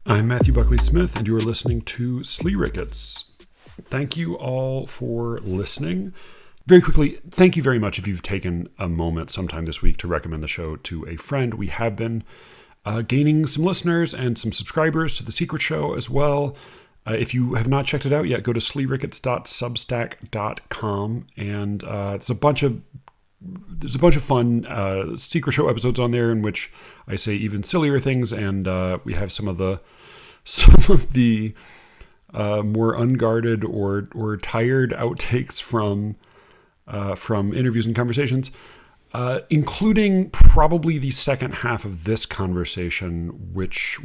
I'm Matthew Buckley Smith, and you are listening to Slee Rickets. Thank you all for listening. Very quickly, thank you very much if you've taken a moment sometime this week to recommend the show to a friend. We have been gaining some listeners and some subscribers to The Secret Show as well. If you have not checked it out yet, go to sleerickets.substack.com, and there's a bunch of fun Secret Show episodes on there in which I say even sillier things, and we have some of the more unguarded or tired outtakes from interviews and conversations, including probably the second half of this conversation, which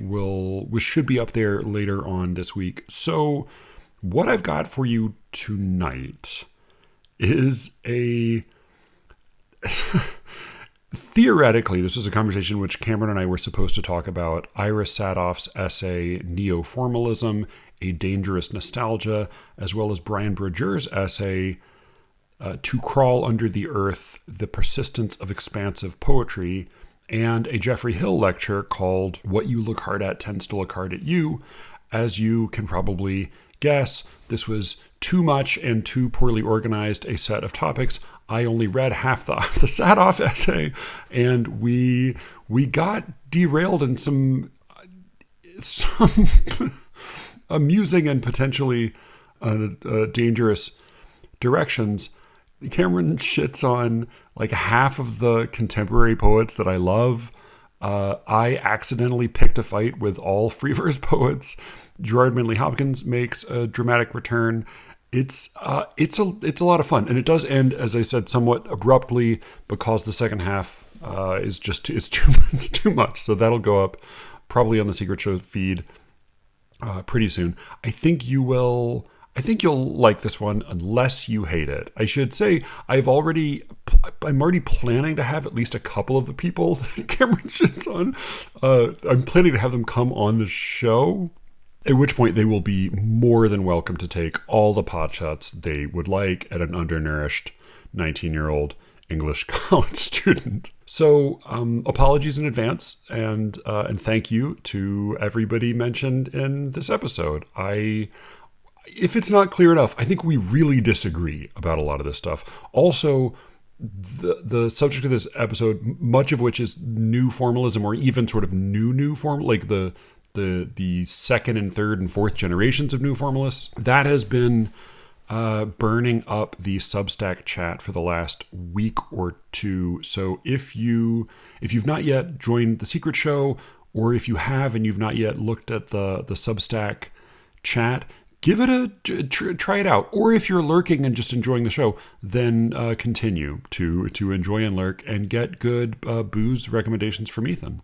should be up there later on this week. So what I've got for you tonight is theoretically, this is a conversation which Cameron and I were supposed to talk about Ira Sadoff's essay, Neo-Formalism, A Dangerous Nostalgia, as well as Brian Brodger's essay, To Crawl Under the Earth, The Persistence of Expansive Poetry, and a Jeffrey Hill lecture called What You Look Hard At Tends to Look Hard at You. As you can probably guess, this was too much and too poorly organized a set of topics. I only read half the Sadoff essay, and we got derailed in some amusing and potentially dangerous directions. Cameron shits on like half of the contemporary poets that I love. I accidentally picked a fight with all free verse poets. Gerard Manley Hopkins makes a dramatic return. It's a lot of fun, and it does end, as I said, somewhat abruptly because the second half is just it's too much. So that'll go up probably on the Secret Show feed pretty soon. I think you'll like this one unless you hate it. I should say I'm already planning to have at least a couple of the people that Cameron shits on. I'm planning to have them come on the show, at which point they will be more than welcome to take all the pot shots they would like at an undernourished 19-year-old English college student. So apologies in advance, and thank you to everybody mentioned in this episode. If it's not clear enough, I think we really disagree about a lot of this stuff. Also, the subject of this episode, much of which is new formalism, or even sort of new form, like the second and third and fourth generations of new formalists, that has been burning up the Substack chat for the last week or two. So if you've not yet joined the Secret Show, or if you have and you've not yet looked at the Substack chat, give it try it out. Or if you're lurking and just enjoying the show, then continue to enjoy and lurk and get good booze recommendations from Ethan.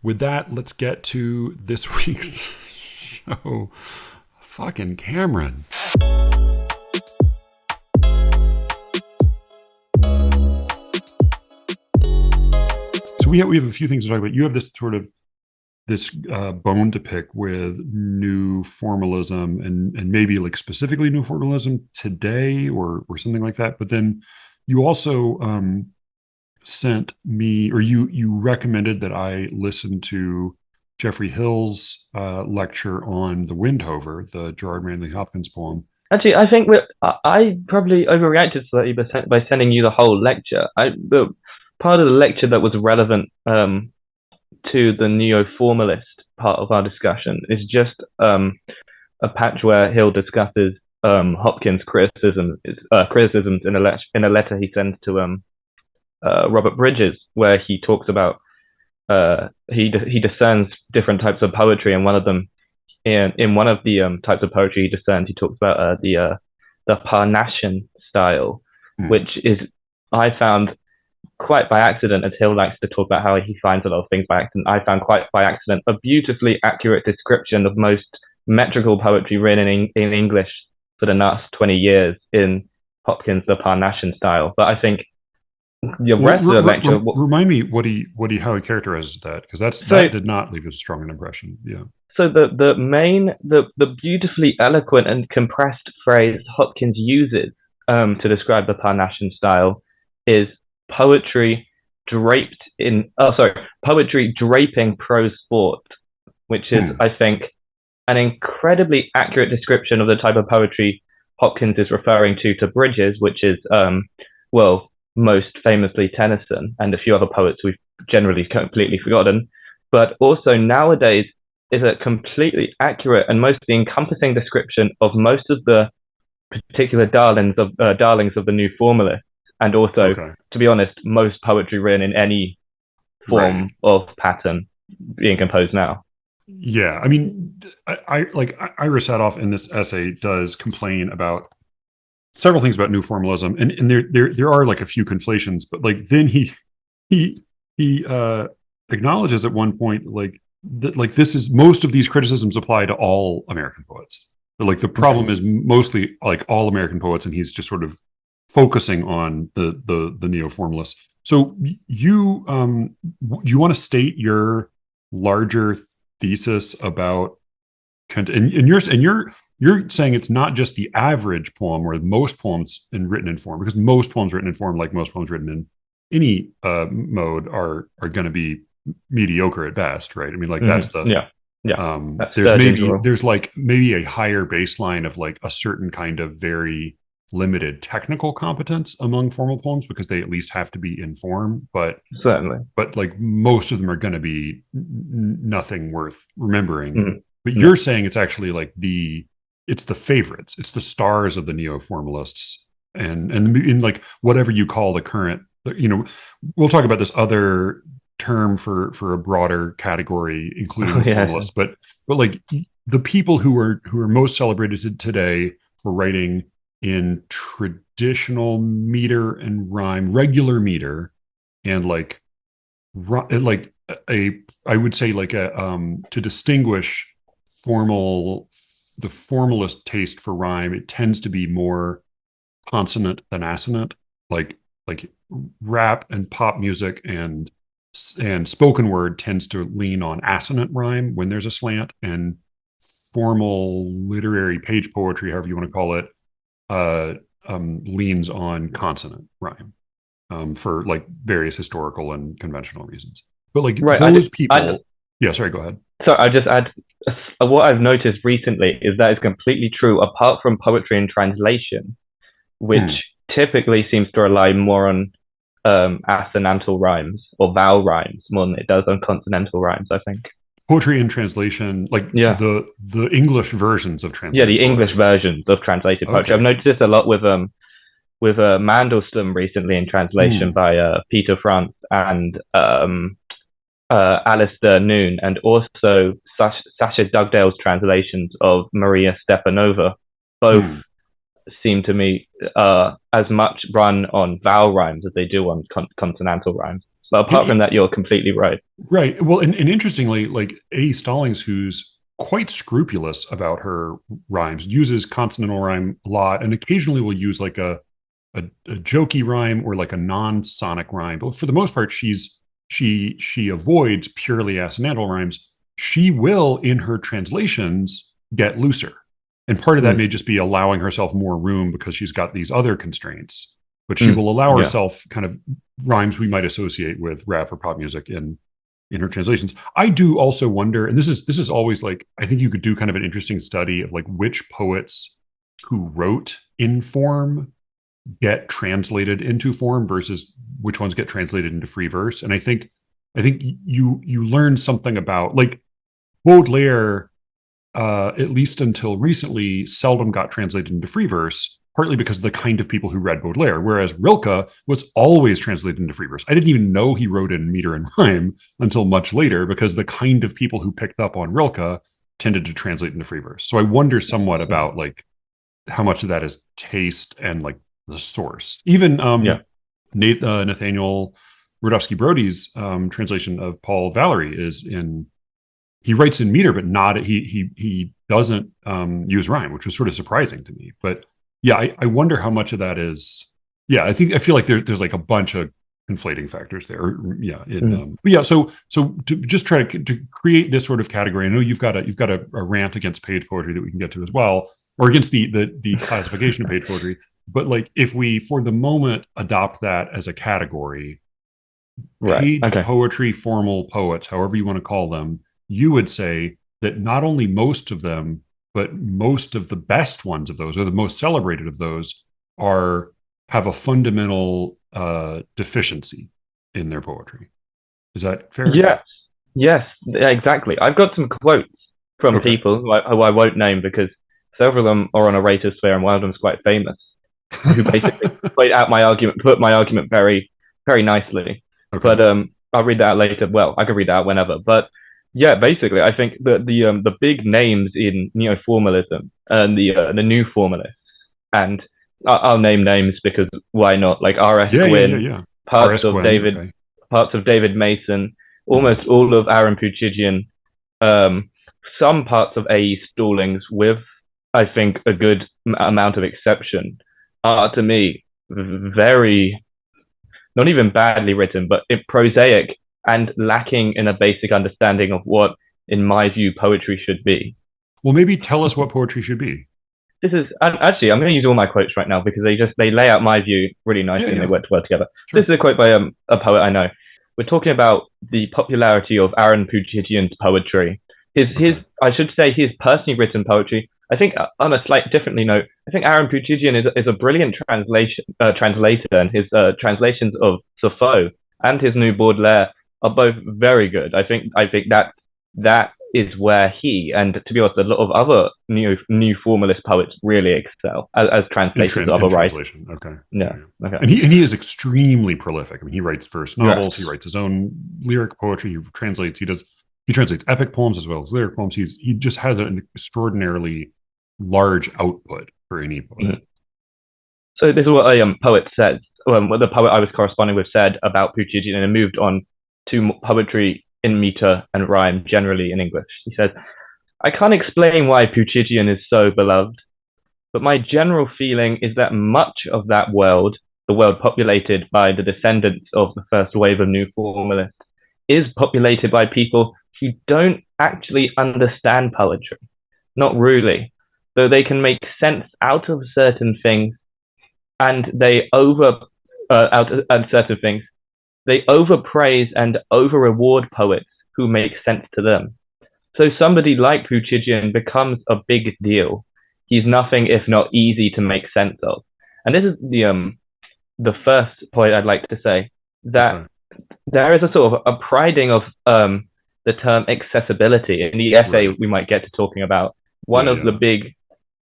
With that, let's get to this week's show. Fucking Cameron. So we have a few things to talk about. You have this bone to pick with new formalism and maybe like specifically new formalism today or something like that. But then you also sent me, or you recommended that I listen to Jeffrey Hill's lecture on the Windhover, the Gerard Manley Hopkins poem. Actually, I think I probably overreacted slightly by sending you the whole lecture. The part of the lecture that was relevant to the neo-formalist part of our discussion is just a patch where Hill discusses Hopkins' criticisms in a letter he sends to Robert Bridges, where he talks about he discerns different types of poetry, and one of them in one of the types of poetry he discerns, he talks about the Parnassian style, which is, I found, quite by accident, as Hill likes to talk about how he finds a lot of things by accident, I found quite by accident a beautifully accurate description of most metrical poetry written in English for the last 20 years in Hopkins' the Parnassian style. But I think the rest of the lecture... Remind me how he characterizes that, because that did not leave as strong an impression. Yeah. So the beautifully eloquent and compressed phrase Hopkins uses to describe the Parnassian style is poetry draping prose thought which is, I think, an incredibly accurate description of the type of poetry Hopkins is referring to Bridges, which is, well, most famously Tennyson and a few other poets we've generally completely forgotten. But also nowadays is a completely accurate and mostly encompassing description of most of the particular darlings of the new formalists, and also, Okay. to be honest, most poetry written in any Right. form of pattern being composed now. Yeah. I mean, Ira Satoff in this essay does complain about several things about new formalism, and there are like a few conflations, but like then he he acknowledges at one point like that like this is most of these criticisms apply to all American poets. But, like the Yeah. problem is mostly like all American poets, and he's just sort of focusing on the neo formalists. So you want to state your larger thesis about and you're saying it's not just the average poem or most poems written in form, because most poems written in form, like most poems written in any mode, are going to be mediocre at best, right? I mean, like that's the Yeah. Yeah. That's there's like maybe a higher baseline of like a certain kind of very limited technical competence among formal poems because they at least have to be in form, certainly. but like most of them are going to be nothing worth remembering. Mm-hmm. But Yeah. you're saying it's actually like it's the favorites, it's the stars of the neo formalists, and in like whatever you call the current, we'll talk about this other term for a broader category, including the Yeah. formalists, but like the people who are most celebrated today for writing in traditional meter and rhyme, regular meter, and like a I would say like a to distinguish formal the formalist taste for rhyme, it tends to be more consonant than assonant, like rap and pop music and spoken word tends to lean on assonant rhyme when there's a slant, and formal literary page poetry, however you want to call it, leans on consonant rhyme, for like various historical and conventional reasons. But like Right. those I, people, yeah. Sorry, go ahead. so I just add what I've noticed recently is that it's completely true. Apart from poetry and translation, which Hmm. typically seems to rely more on assonantal rhymes or vowel rhymes more than it does on consonantal rhymes, I think. Poetry and translation, like Yeah. the English versions of Yeah, the translated English poetry. versions of translated poetry. I've Okay. noticed this a lot with Mandelstam recently in translation Hmm. by Peter France and Alistair Noon, and also Sasha Dugdale's translations of Maria Stepanova. Both Hmm. seem to me as much run on vowel rhymes as they do on consonantal rhymes. But apart from that, you're completely right. Right. Well, and interestingly, like A. Stallings, who's quite scrupulous about her rhymes, uses consonantal rhyme a lot, and occasionally will use like a jokey rhyme or like a non-sonic rhyme. But for the most part, she avoids purely assonantal rhymes. She will, in her translations, get looser. And part of that may just be allowing herself more room because she's got these other constraints. But she will allow Yeah. herself kind of rhymes we might associate with rap or pop music in her translations. I do also wonder, and this is always like, I think you could do kind of an interesting study of like which poets who wrote in form get translated into form versus which ones get translated into free verse. And I think you learn something about like Baudelaire, at least until recently, seldom got translated into free verse, partly because of the kind of people who read Baudelaire, whereas Rilke was always translated into free verse. I didn't even know he wrote in meter and rhyme until much later, because the kind of people who picked up on Rilke tended to translate into free verse. So I wonder somewhat about like how much of that is taste and like the source. Even Yeah. Nathaniel Rudofsky Brody's translation of Paul Valery is in he writes in meter, but not he doesn't use rhyme, which was sort of surprising to me. But yeah, I wonder how much of that is. Yeah, I feel like there's like a bunch of conflating factors there. Yeah, but yeah. So to just try to create this sort of category, I know you've got a rant against page poetry that we can get to as well, or against the classification of page poetry. But like if we for the moment adopt that as a category, Right. page Okay. poetry, formal poets, however you want to call them, you would say that not only most of them, but most of the best ones of those, or the most celebrated of those, have a fundamental deficiency in their poetry. Is that fair? Yes, yes, exactly. I've got some quotes from Okay. people who I won't name because several of them are on a ratosphere and one of them is quite famous, who basically put my argument very, very nicely. Okay. But I'll read that out later. Well, I can read that out whenever. But yeah, basically, I think that the big names in neo-formalism and the new formalists, and I'll name names because why not? Like R.S. Yeah, yeah, yeah, Gwynn, yeah. parts R.S. of Gwynn. David, Okay. parts of David Mason, Mhm. almost all of Aaron Puchigian, um, some parts of A.E. Stallings, with I think a good amount of exception, are to me very not even badly written, but prosaic and lacking in a basic understanding of what, in my view, poetry should be. Well, maybe tell us what poetry should be. This is actually I'm going to use all my quotes right now because they lay out my view really Yeah, nicely and they yeah, work well together. This sure. is a quote by a poet I know. We're talking about the popularity of Aaron Puchigian's poetry. His Okay. I should say his personally written poetry. I think on a slight differently note, I think Aaron Puchigian is a brilliant translator, and his translations of Sappho and his new Baudelaire are both very good. I think that is where he and, to be honest, a lot of other new formalist poets really excel as translators of In a writer. translation. Okay. Yeah, Yeah. yeah. Okay. And he is extremely prolific. I mean, he writes verse Yes. novels. He writes his own lyric poetry. He translates epic poems as well as lyric poems. He just has an extraordinarily large output for any poet. Mm-hmm. So this is what a poet says. What the poet I was corresponding with said about Puchigian, and moved on to poetry in meter and rhyme generally in English. He says, "I can't explain why Puchigian is so beloved, but my general feeling is that much of that world, the world populated by the descendants of the first wave of new formalists, is populated by people who don't actually understand poetry. Not really. Though they can make sense out of certain things, and they certain things, they overpraise and over reward poets who make sense to them. So somebody like Puchigian becomes a big deal. He's nothing if not easy to make sense of." And this is the first point I'd like to say, that Okay. there is a sort of a priding of the term accessibility in the essay Right. we might get to talking about. One Yeah, of the yeah. big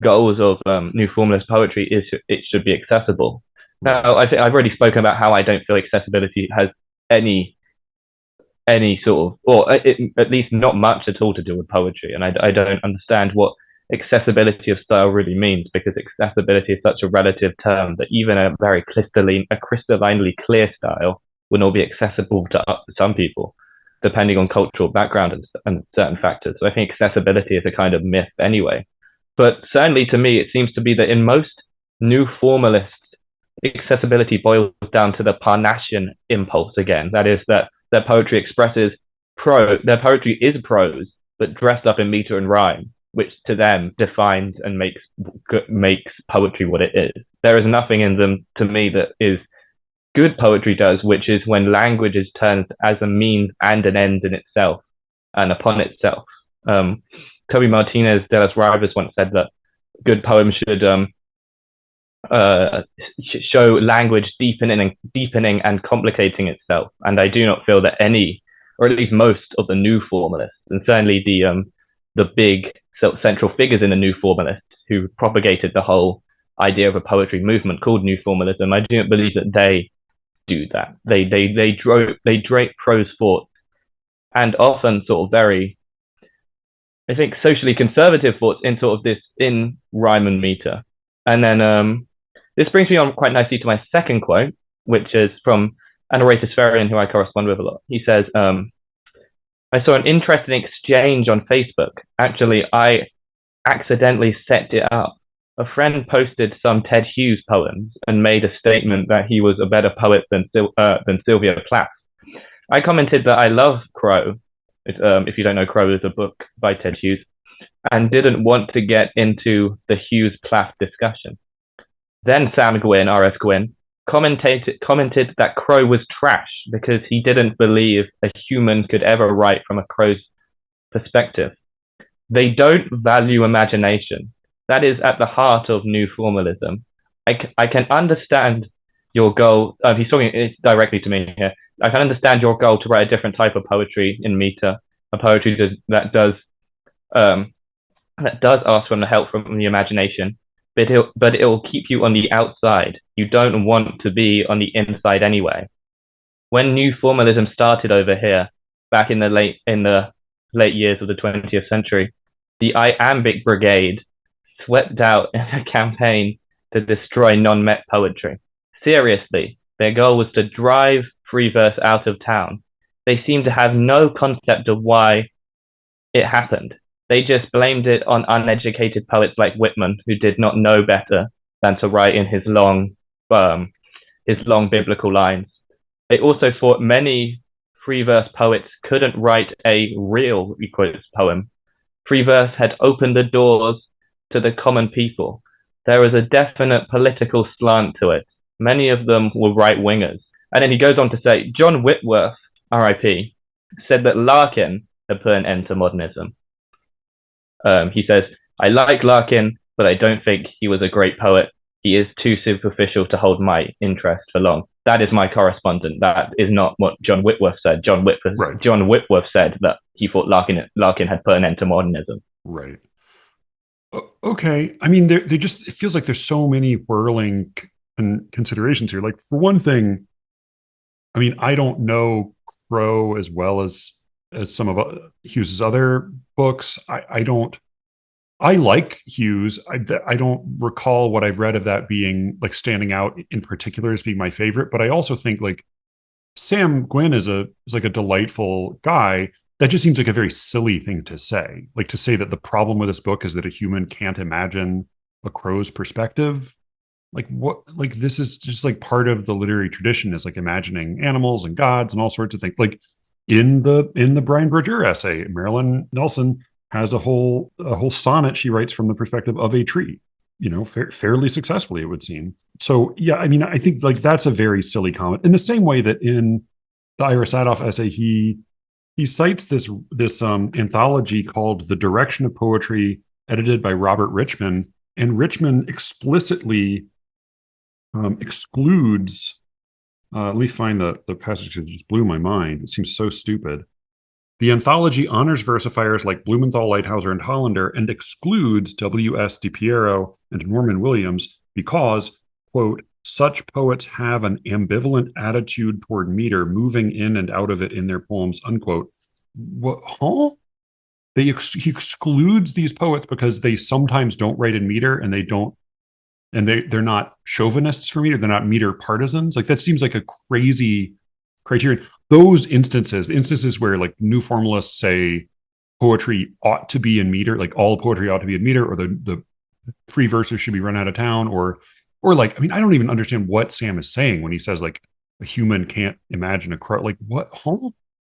goals of new formalist poetry is it should be accessible. Right. Now, I've already spoken about how I don't feel accessibility has any sort of, or at least not much at all to do with poetry. And I don't understand what accessibility of style really means, because accessibility is such a relative term that even a crystallinely clear style will not be accessible to some people, depending on cultural background and certain factors. So I think accessibility is a kind of myth anyway. But certainly to me, it seems to be that in most new formalists, accessibility boils down to the Parnassian impulse again. That is, that their poetry their poetry is prose, but dressed up in meter and rhyme, which to them defines and makes poetry what it is. There is nothing in them, to me, that is good poetry does, which is when language is turned as a means and an end in itself and upon itself. Toby Martinez de las Rivas once said that good poems should show language deepening and complicating itself. And I do not feel that any, or at least most of the new formalists, and certainly the big central figures in the new formalists who propagated the whole idea of a poetry movement called new formalism, I do not believe that they do that. They drape prose thoughts, and often sort of very, I think, socially conservative thoughts in sort of this, in rhyme and meter. And then this brings me on quite nicely to my second quote, which is from an Farian who I correspond with a lot. He says, "I saw an interesting exchange on Facebook. Actually, I accidentally set it up. A friend posted some Ted Hughes poems and made a statement that he was a better poet than Sylvia Plath. I commented that I love Crow. If you don't know, Crow is a book by Ted Hughes, and didn't want to get into the Hughes-Plath discussion. Then Sam Gwynn, R.S. Gwynn, commented that Crow was trash because he didn't believe a human could ever write from a crow's perspective. they don't value imagination. That is at the heart of new formalism. I can understand your goal. He's talking directly to me here. I can understand your goal to write a different type of poetry in meter, a poetry um, that does ask for the help from the imagination, but it will keep you on the outside. You don't want to be on the inside anyway. When new formalism started over here, back in the late years of the 20th century, the iambic brigade swept out in a campaign to destroy non-met poetry. Seriously, their goal was to drive free verse out of town. They seemed to have no concept of why it happened. They just blamed it on uneducated poets like Whitman, who did not know better than to write in his long biblical lines. They also thought many free verse poets couldn't write a real poem. Free verse had opened the doors to the common people. There was a definite political slant to it. Many of them were right wingers. And then he goes on to say, John Whitworth, RIP, said that Larkin had put an end to modernism. He says, I like Larkin, but I don't think he was a great poet. He is too superficial to hold my interest for long. That is my correspondent. That is not what John Whitworth said. John Whitworth said that he thought Larkin had put an end to modernism. Right. Okay. I mean, it feels like there's so many whirling considerations here. Like, for one thing, I mean, I don't know Crow as well as some of Hughes's other books. I like Hughes. I don't recall what I've read of that being like standing out in particular as being my favorite. But I also think like Sam Gwynne is like a delightful guy. That just seems like a very silly thing to say. Like, to say that the problem with this book is that a human can't imagine a crow's perspective. Like, what? Like, this is just like part of the literary tradition, is like imagining animals and gods and all sorts of things. Like in the Brian Brodeur essay, Marilyn Nelson has a whole sonnet she writes from the perspective of a tree. Fairly successfully, it would seem. So yeah, I mean, I think like that's a very silly comment. In the same way that in the Ira Sadoff essay, he cites this anthology called The Direction of Poetry, edited by Robert Richman, and Richman explicitly excludes. Let me find the passage that just blew my mind. It seems so stupid. The anthology honors versifiers like Blumenthal, Lighthouser, and Hollander, and excludes W.S. DiPiero and Norman Williams because, quote, such poets have an ambivalent attitude toward meter, moving in and out of it in their poems, unquote. What? Huh? He excludes these poets because they sometimes don't write in meter, and they're not chauvinists for meter. They're not meter partisans. Like, that seems like a crazy criterion. Those instances where like new formalists say poetry ought to be in meter, like all poetry ought to be in meter, or the free verses should be run out of town, or like, I mean, I don't even understand what Sam is saying when he says like a human can't imagine a crow. Like, what? Huh?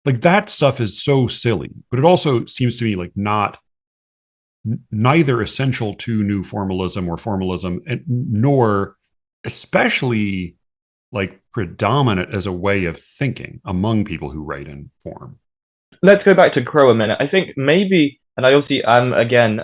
Like, that stuff is so silly, but it also seems to me like neither essential to new formalism or formalism, nor especially like predominant as a way of thinking among people who write in form. Let's go back to Crow a minute. I think maybe, and I obviously am again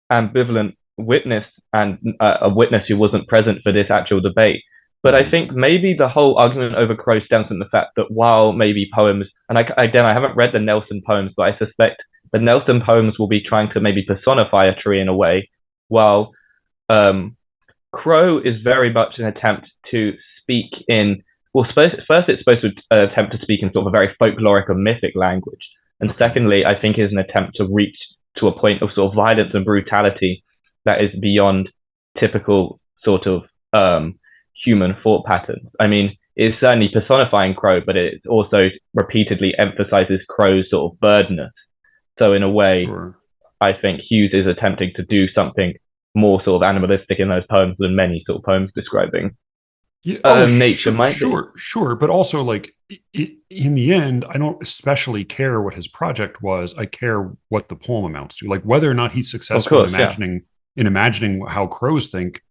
ambivalent witness and a witness who wasn't present for this actual debate. But I think maybe the whole argument over Crow stems from the fact that while maybe poems, and I haven't read the Nelson poems, but I suspect the Nelson poems will be trying to maybe personify a tree in a way, while Crow is very much an attempt to speak in, well, first it's supposed to attempt to speak in sort of a very folkloric or mythic language. And secondly, I think is an attempt to reach to a point of sort of violence and brutality that is beyond typical sort of human thought patterns. I mean, it's certainly personifying Crow, but it also repeatedly emphasizes Crow's sort of burdenness. So in a way, sure, I think Hughes is attempting to do something more sort of animalistic in those poems than many sort of poems describing nature might be. Sure. But also, like, in the end, I don't especially care what his project was. I care what the poem amounts to. Like, whether or not he's successful in imagining how crows think,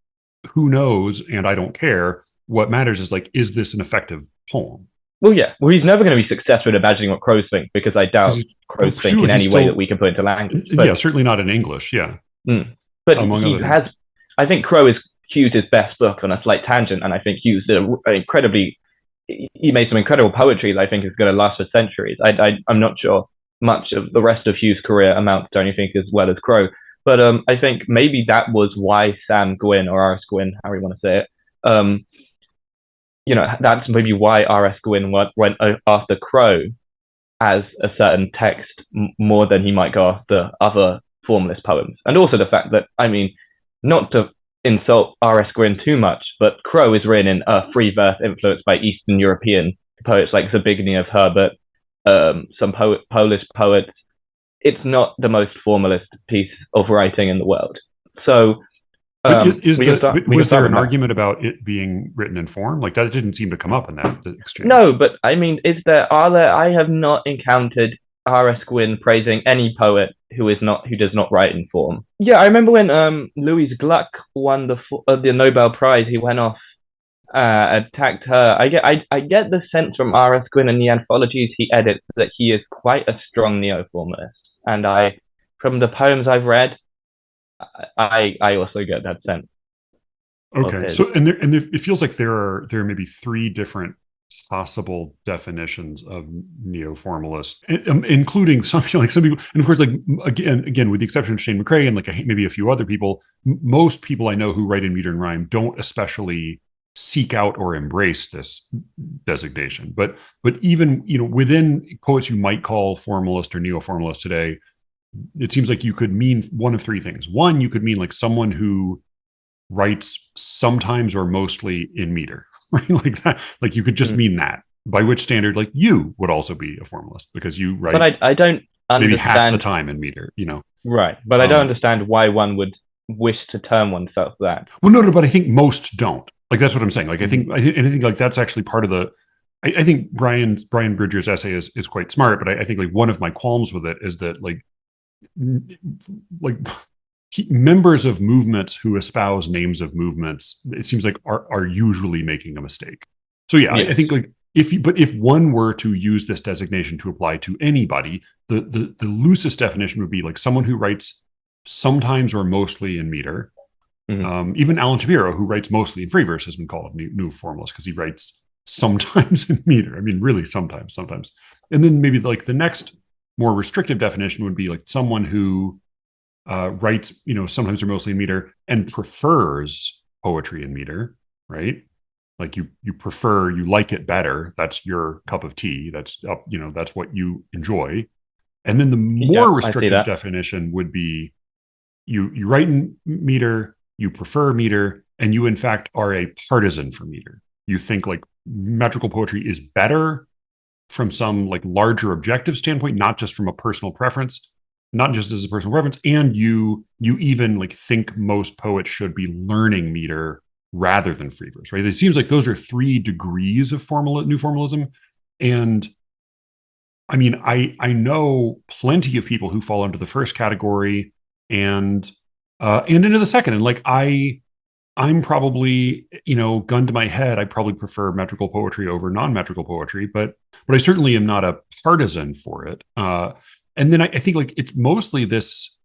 who knows? And I don't care. What matters is, like, is this an effective poem? Well, yeah. Well, he's never going to be successful in imagining what crows think, because I doubt crows think in Presumably he's any way that still, we can put into language. yeah, But certainly not in English, yeah, but among he other things. has. I think Crow is Hughes' best book on a slight tangent, and I think Hughes did an incredibly. He made some incredible poetry that I think is going to last for centuries. I'm not sure much of the rest of Hughes' career amounts to anything as well as Crow, but I think maybe that was why Sam Gwynn, or R.S. Gwynn, however you want to say it, that's maybe why R.S. Gwynn went after Crow as a certain text more than he might go after other formalist poems. And also the fact that, I mean, not to insult R.S. Gwynn too much, but Crow is written in a free verse influenced by Eastern European poets like Zbigniew Herbert, some Polish poets. It's not the most formalist piece of writing in the world. So was there an argument about it being written in form? Like, that didn't seem to come up in that exchange. No, but I mean, I have not encountered R.S. Gwynn praising any poet who does not write in form. Yeah, I remember when Louise Gluck won the Nobel Prize, he went off, attacked her. I get the sense from R.S. Gwynn and the anthologies he edits that he is quite a strong neo-formalist, and from the poems I've read, I also get that sense. Okay, so it feels like there are maybe three different possible definitions of neo-formalist, including some people, and of course, like again, with the exception of Shane McCrae and like maybe a few other people, most people I know who write in meter and rhyme don't especially seek out or embrace this designation. But even within poets you might call formalist or neo-formalist today, it seems like you could mean one of three things. One, you could mean like someone who writes sometimes or mostly in meter, right? Like that. Like you could just mean that. By which standard, like you would also be a formalist because you write. But I don't understand maybe half the time in meter, Right, but I don't understand why one would wish to term oneself that. Well, no, but I think most don't. Like that's what I'm saying. Like I think like that's actually part of the. I think Brian Bridger's essay is quite smart, but I think like one of my qualms with it is that like members of movements who espouse names of movements, it seems like are usually making a mistake. So yeah. I think like if one were to use this designation to apply to anybody, the loosest definition would be like someone who writes sometimes or mostly in meter. Even Alan Shapiro, who writes mostly in free verse, has been called new formalist because he writes sometimes in meter. I mean, really sometimes. And then maybe like the next more restrictive definition would be like someone who writes, sometimes or mostly in meter and prefers poetry in meter, right? Like you like it better. That's your cup of tea. That's that's what you enjoy. And then the more restrictive definition would be you write in meter, you prefer meter, and you in fact are a partisan for meter. You think like metrical poetry is better from some like larger objective standpoint, not just from a personal preference, not just as a personal preference, and you even like think most poets should be learning meter rather than free verse, right? It seems like those are three degrees of new formalism. And I mean, I know plenty of people who fall into the first category and into the second. And like I'm probably, gun to my head, I probably prefer metrical poetry over non-metrical poetry, but I certainly am not a partisan for it. And then I think like it's mostly this,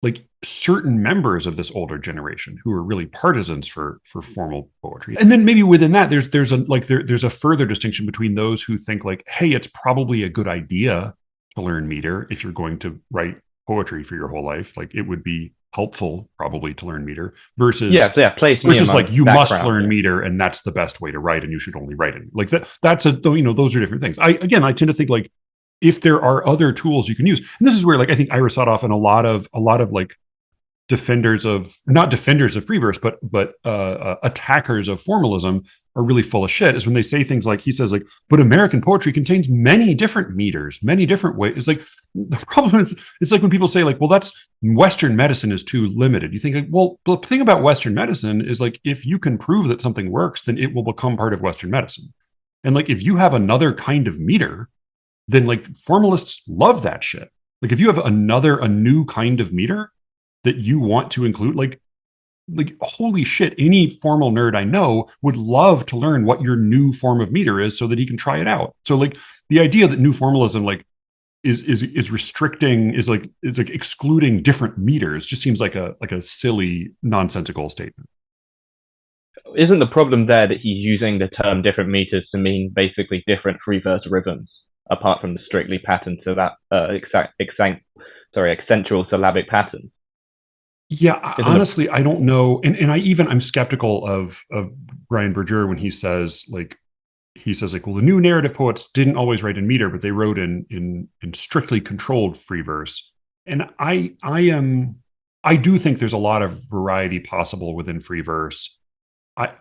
like certain members of this older generation who are really partisans for formal poetry. And then maybe within that, there's a further distinction between those who think like, hey, it's probably a good idea to learn meter if you're going to write poetry for your whole life. Like it would be helpful probably to learn meter versus like you must learn meter and that's the best way to write and you should only write it like that. Those are different things. I tend to think like if there are other tools you can use, and this is where like I think Ira Sadoff and a lot of like not defenders of free verse, but attackers of formalism are really full of shit, is when they say things like, he says like, but American poetry contains many different meters, many different ways. It's like, the problem is, it's like when people say like, well, that's Western medicine is too limited. You think like, well, the thing about Western medicine is like, if you can prove that something works, then it will become part of Western medicine. And like, if you have another kind of meter, then like formalists love that shit. Like if you have a new kind of meter that you want to include, like like holy shit, any formal nerd I know would love to learn what your new form of meter is so that he can try it out. So like the idea that new formalism like is restricting is like excluding different meters just seems like a silly nonsensical statement. Isn't the problem there that he's using the term different meters to mean basically different free-verse rhythms, apart from the strictly patterned to that accentual syllabic pattern? Yeah, Isn't the honestly, I don't know, and I'm skeptical of Brian Berger when he says like, well, the new narrative poets didn't always write in meter, but they wrote in strictly controlled free verse. And I do think there's a lot of variety possible within free verse.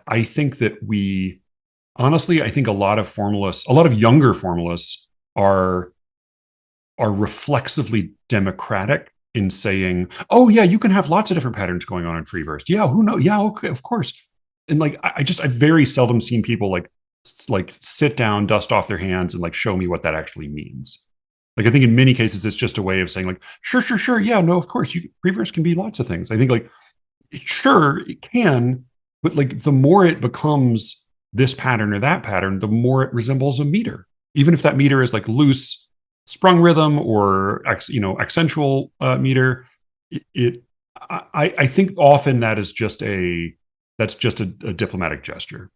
I think that we honestly, I think a lot of younger formalists are are reflexively democratic in saying, "Oh yeah, you can have lots of different patterns going on in free verse. Yeah, who knows? Yeah, okay, of course." And like, I've very seldom seen people like sit down, dust off their hands, and like show me what that actually means. Like, I think in many cases it's just a way of saying like, "Sure, sure, sure, yeah, no, of course, you free verse can be lots of things." I think like, sure, it can, but like the more it becomes this pattern or that pattern, the more it resembles a meter. Even if that meter is like loose sprung rhythm or accentual meter, it I think often that's just a diplomatic gesture.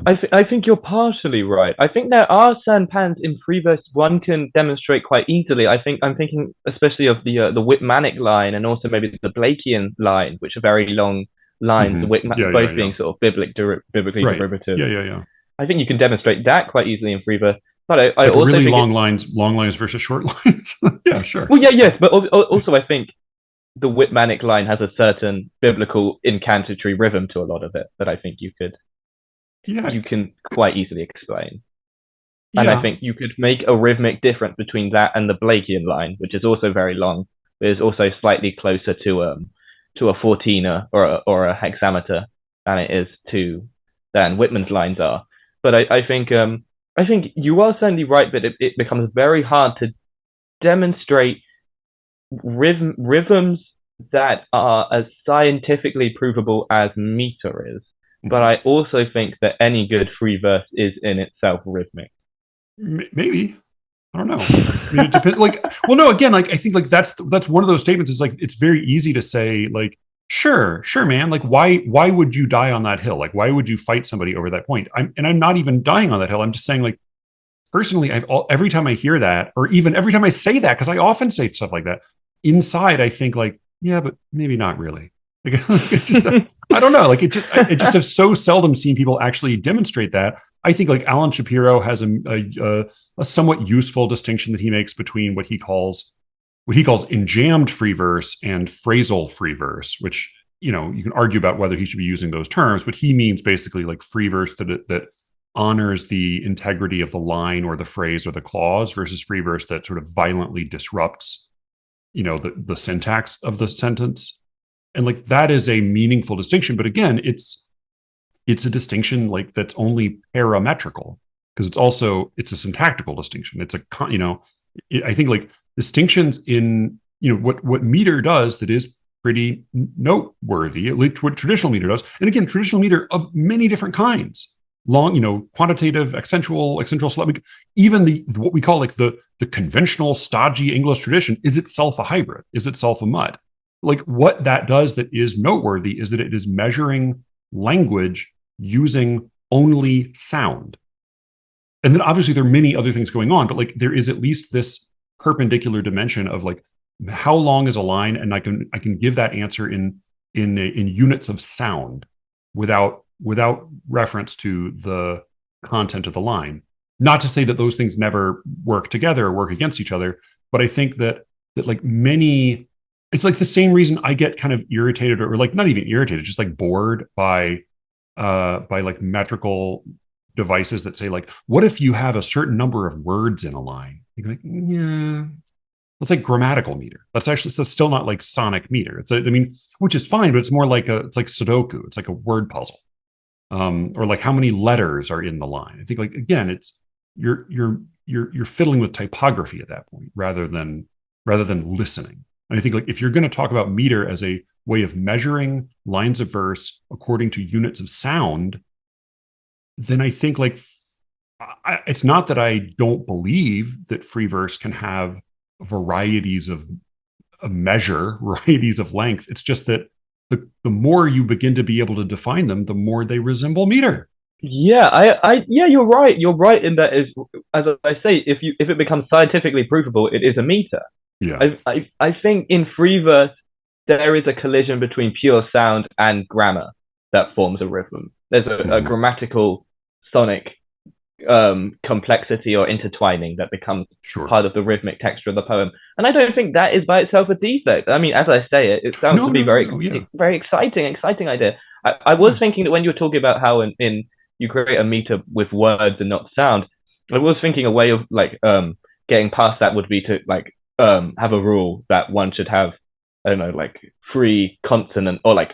I think you're partially right. I think there are certain patterns in free verse one can demonstrate quite easily. I'm thinking especially of the Whitmanic line and also maybe the Blakean line, which are very long lines, Yeah, yeah, both yeah. being sort of biblically Right. derivative. Yeah, yeah, yeah. I think you can demonstrate that quite easily in free verse. But I Like also really think it's long lines versus short lines. Yeah, sure. well, yeah, yes, but also I think the Whitmanic line has a certain biblical incantatory rhythm to a lot of it that I think Yeah, you can quite easily explain. And I yeah. think you could make a rhythmic difference between that and the Blakean line, which is also very long, but is also slightly closer to a 14er or a hexameter than it is to than Whitman's lines are. But I think you are certainly right that it becomes very hard to demonstrate rhythms that are as scientifically provable as meter is. But Mhm. I also think that any good free verse is in itself rhythmic. Maybe. I don't know. I mean, it depends. Like, well, no. Again, like I think like that's one of those statements. Is like it's very easy to say like, sure, sure, man. Like, why would you die on that hill? Like, why would you fight somebody over that point? I'm not even dying on that hill. I'm just saying like personally, every time I hear that, or even every time I say that, because I often say stuff like that, inside I think like, yeah, but maybe not really. Like it just, I don't know. Like it just have so seldom seen people actually demonstrate that. I think like Alan Shapiro has a somewhat useful distinction that he makes between what he calls enjambed free verse and phrasal free verse, which you can argue about whether he should be using those terms, but he means basically like free verse that honors the integrity of the line or the phrase or the clause versus free verse that sort of violently disrupts the syntax of the sentence. And like that is a meaningful distinction, but again it's a distinction like that's only parametrical because it's a syntactical distinction. It's a I think like distinctions in what meter does that is pretty noteworthy, at least what traditional meter does. And again, traditional meter of many different kinds, long, quantitative, accentual syllabic, even the what we call like the conventional stodgy English tradition is itself a hybrid, is itself a mud. Like what that does that is noteworthy is that it is measuring language using only sound. And then obviously there are many other things going on, but like there is at least this perpendicular dimension of like how long is a line, and I can give that answer in units of sound without reference to the content of the line. Not to say that those things never work together or work against each other, but I think that like many, it's like the same reason I get kind of irritated or like not even irritated, just like bored by like metrical devices that say like, what if you have a certain number of words in a line? You're like, yeah, that's like grammatical meter. That's still not like sonic meter. I mean, which is fine, but it's more like it's like Sudoku. It's like a word puzzle, or like how many letters are in the line. I think like again, it's you're fiddling with typography at that point rather than listening. And I think like if you're going to talk about meter as a way of measuring lines of verse according to units of sound, then I think like it's not that I don't believe that free verse can have varieties of a measure, varieties of length. It's just that the more you begin to be able to define them, the more they resemble meter. Yeah, yeah, you're right. You're right in that is, as I say, if it becomes scientifically provable, it is a meter. Yeah. I think in free verse there is a collision between pure sound and grammar that forms a rhythm. There's a Mm-hmm. grammatical sonic complexity or intertwining that becomes Sure. part of the rhythmic texture of the poem. And I don't think that is by itself a defect. I mean, as I say it sounds No, to be no, no, no. Yeah. very exciting idea. I was Yeah. thinking that when you were talking about how in you create a meter with words and not sound, I was thinking a way of like getting past that would be to like have a rule that one should have, I don't know, like 3 consonant or like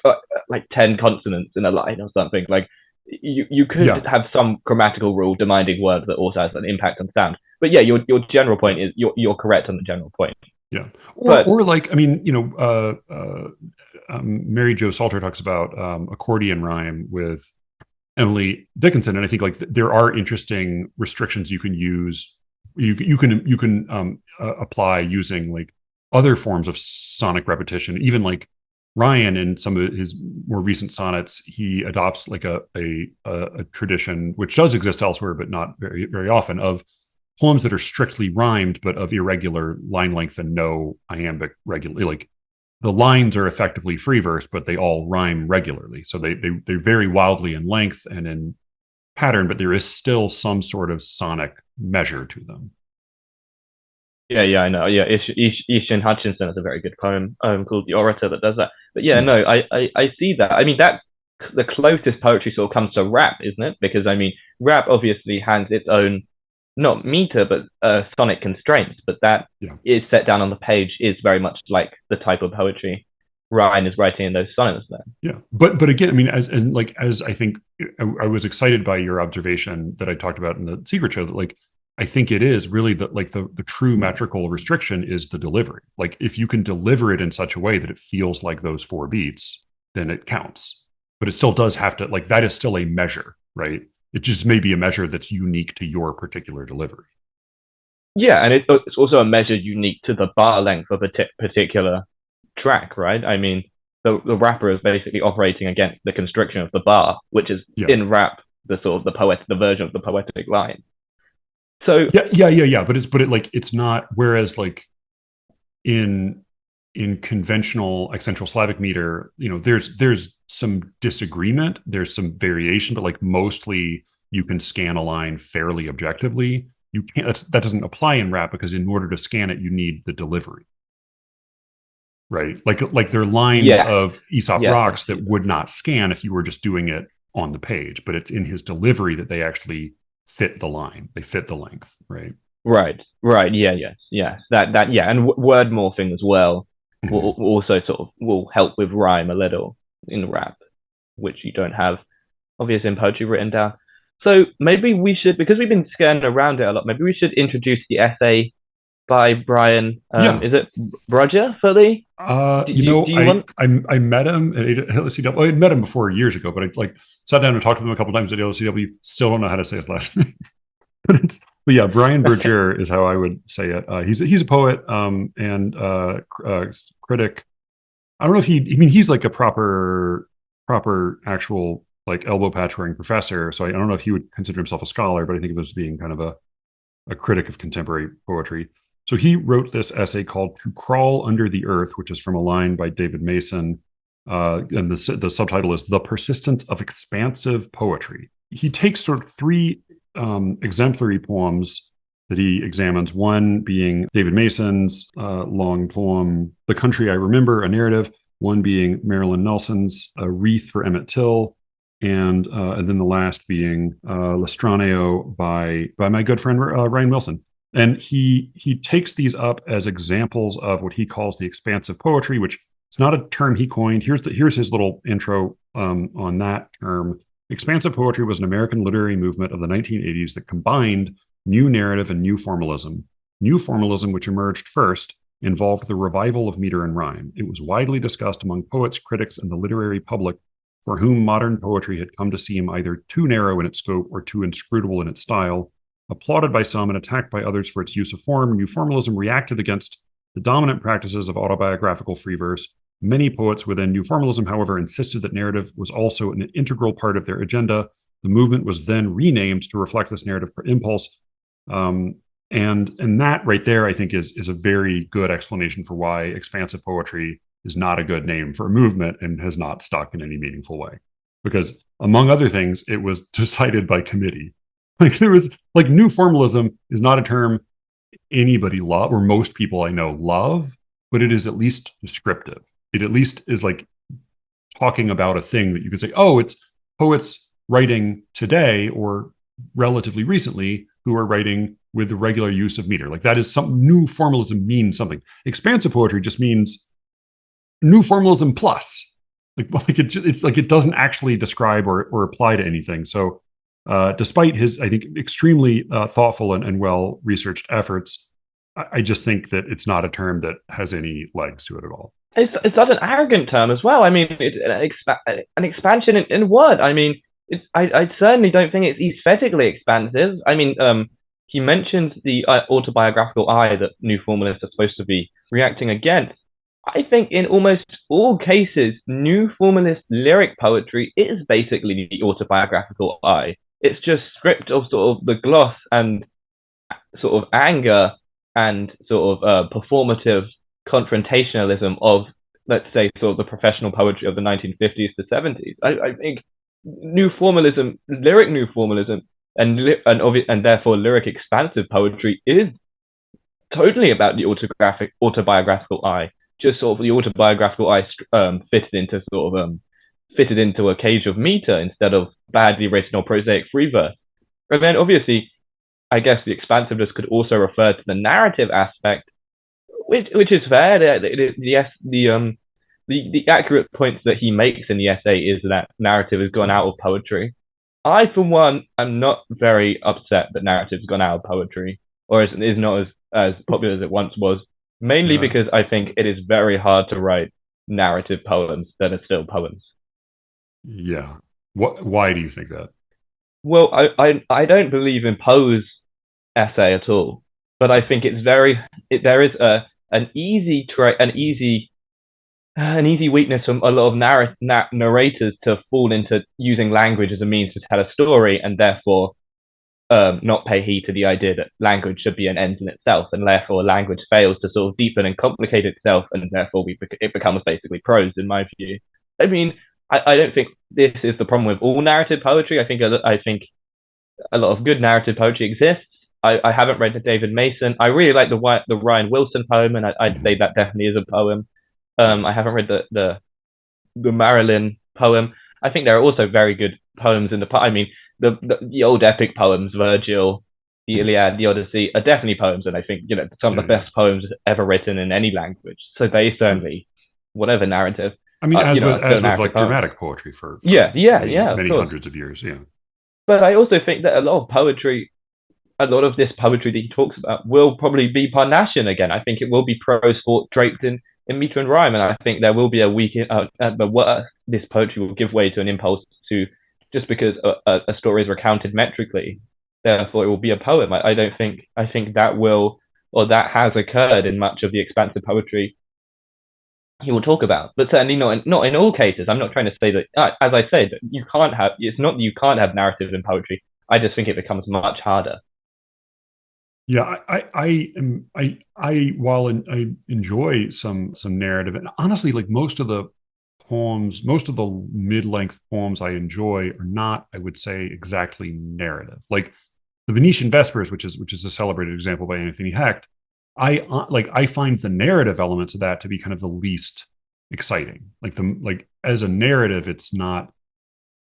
10 consonants in a line or something. Like you could Yeah. have some grammatical rule demanding words that also has an impact on sound. But yeah, your general Yeah. point is you're correct on the general point. Yeah. But Or like, I mean, Mary Jo Salter talks about accordion rhyme with Emily Dickinson, and I think like there are interesting restrictions you can use. You can apply using like other forms of sonic repetition. Even like Ryan in some of his more recent sonnets, he adopts like a tradition which does exist elsewhere, but not very often, of poems that are strictly rhymed but of irregular line length and no iambic regularly. Like the lines are effectively free verse, but they all rhyme regularly. So they vary wildly in length and in pattern, but there is still some sort of sonic measure to them. yeah, I know. Yeah, Ishin Hutchinson has a very good poem called "The Orator" that does that. But yeah, Yeah. no, I see that. I mean, that the closest poetry sort of comes to rap, isn't it? Because I mean, rap obviously has its own not meter but sonic constraints, but that Yeah. is set down on the page is very much like the type of poetry Ryan is writing in those sonnets there. Yeah. But again, I mean, as I think I was excited by your observation that I talked about in the secret show that like I think it is really that like the true metrical restriction is the delivery. Like if you can deliver it in such a way that it feels like those 4 beats, then it counts. But it still does have to like that is still a measure, right? It just may be a measure that's unique to your particular delivery. Yeah, and it's also a measure unique to the bar length of a particular track, right? I mean, the rapper is basically operating against the constriction of the bar, which is Yeah. in rap the version of the poetic line. So Yeah. But it like it's not. Whereas like in conventional like Central Slavic meter, there's some disagreement, there's some variation, but like mostly you can scan a line fairly objectively. You can't. That doesn't apply in rap because in order to scan it, you need the delivery, right? Like there are lines yeah, of Aesop yes, I Rocks see that that. would not scan if you were just doing it on the page, but it's in his delivery that they actually fit the line. They fit the length, right? Right, yeah, yes. That yeah, and word morphing as well will Mm-hmm. also sort of will help with rhyme a little in rap, which you don't have obviously in poetry written down. So maybe we should, because we've been skirting around it a lot, maybe we should introduce the essay by Brian. Yeah. Is it Roger Fully? Do you I, want? I met him at LECW. I had met him before years ago, but I like sat down and talked with him a couple times at LECW. Still don't know how to say his last name. But yeah, Brian Berger is how I would say it. He's a poet and critic. I don't know if I mean, he's like a proper actual like elbow patch wearing professor. So I don't know if he would consider himself a scholar, but I think of this as being kind of a critic of contemporary poetry. So he wrote this essay called "To Crawl Under the Earth," which is from a line by David Mason. And the subtitle is "The Persistence of Expansive Poetry." He takes sort of 3 exemplary poems that he examines, one being David Mason's long poem, "The Country I Remember," a narrative, one being Marilyn Nelson's "A Wreath for Emmett Till," and then the last being "LEstraneo" by my good friend Ryan Wilson. And he takes these up as examples of what he calls the expansive poetry, which is not a term he coined. Here's his little intro on that term. Expansive poetry was an American literary movement of the 1980s that combined new narrative and new formalism. New formalism, which emerged first, involved the revival of meter and rhyme. It was widely discussed among poets, critics, and the literary public, for whom modern poetry had come to seem either too narrow in its scope or too inscrutable in its style. Applauded by some and attacked by others for its use of form, new formalism reacted against the dominant practices of autobiographical free verse. Many poets within new formalism, however, insisted that narrative was also an integral part of their agenda. The movement was then renamed to reflect this narrative impulse. And that right there, I think, is a very good explanation for why expansive poetry is not a good name for a movement and has not stuck in any meaningful way. Because among other things, it was decided by committee. Like there was like new formalism is not a term anybody love or most people I know love, but it is at least descriptive. It at least is like talking about a thing that you could say, oh, it's poets writing today or relatively recently who are writing with the regular use of meter. Like that is some new formalism means something. Expansive poetry just means new formalism plus. It's like it doesn't actually describe or apply to anything. So despite his, I think, extremely thoughtful and well-researched efforts, I just think that it's not a term that has any legs to it at all. It's not an arrogant term as well. I mean, it's an expansion in what? I mean, I certainly don't think it's aesthetically expansive. I mean, he mentioned the autobiographical I that new formalists are supposed to be reacting against. I think in almost all cases, new formalist lyric poetry is basically the autobiographical I. It's just stripped of sort of the gloss and sort of anger and sort of performative confrontationalism of, let's say, sort of the professional poetry of the 1950s to 70s. I think new formalism, lyric new formalism, and therefore lyric expansive poetry is totally about the autobiographical I. Just sort of the autobiographical I fitted into a cage of meter instead of badly written or prosaic free verse. And then obviously, I guess the expansiveness could also refer to the narrative aspect, which is fair. The accurate points that he makes in the essay is that narrative has gone out of poetry. I, for one, am not very upset that narrative's gone out of poetry, or is not as popular as it once was, mainly because I think it is very hard to write narrative poems that are still poems. Yeah. Why do you think that? Well, I don't believe in Poe's essay at all, but I think there is an easy weakness from a lot of narrators to fall into using language as a means to tell a story, and therefore not pay heed to the idea that language should be an end in itself, and therefore language fails to sort of deepen and complicate itself, and therefore it becomes basically prose, in my view. I mean, I don't think this is the problem with all narrative poetry. I think a lot of good narrative poetry exists. I haven't read the David Mason. I really like the Ryan Wilson poem, and I'd say that definitely is a poem. I haven't read the Marilyn poem. I think there are also very good poems in I mean, the old epic poems, Virgil, the Iliad, the Odyssey, are definitely poems, and I think some of the best poems ever written in any language. So they certainly, whatever narrative. I mean, as with like dramatic poetry for many hundreds of years, yeah. But I also think that a lot of this poetry that he talks about will probably be Parnassian again. I think it will be prose draped in meter and rhyme, and I think there will be a weak at the worst. This poetry will give way to an impulse to just because a story is recounted metrically, therefore it will be a poem. I think that has occurred in much of the expansive poetry he will talk about, but certainly not in all cases. I'm not trying to say that, as I said, you can't have. It's not that you can't have narrative in poetry. I just think it becomes much harder. Yeah, while I enjoy some narrative, and honestly, like most of the mid-length poems I enjoy are not, I would say, exactly narrative. Like the Venetian Vespers, which is a celebrated example by Anthony Hecht. I find the narrative elements of that to be kind of the least exciting. Like as a narrative, it's not.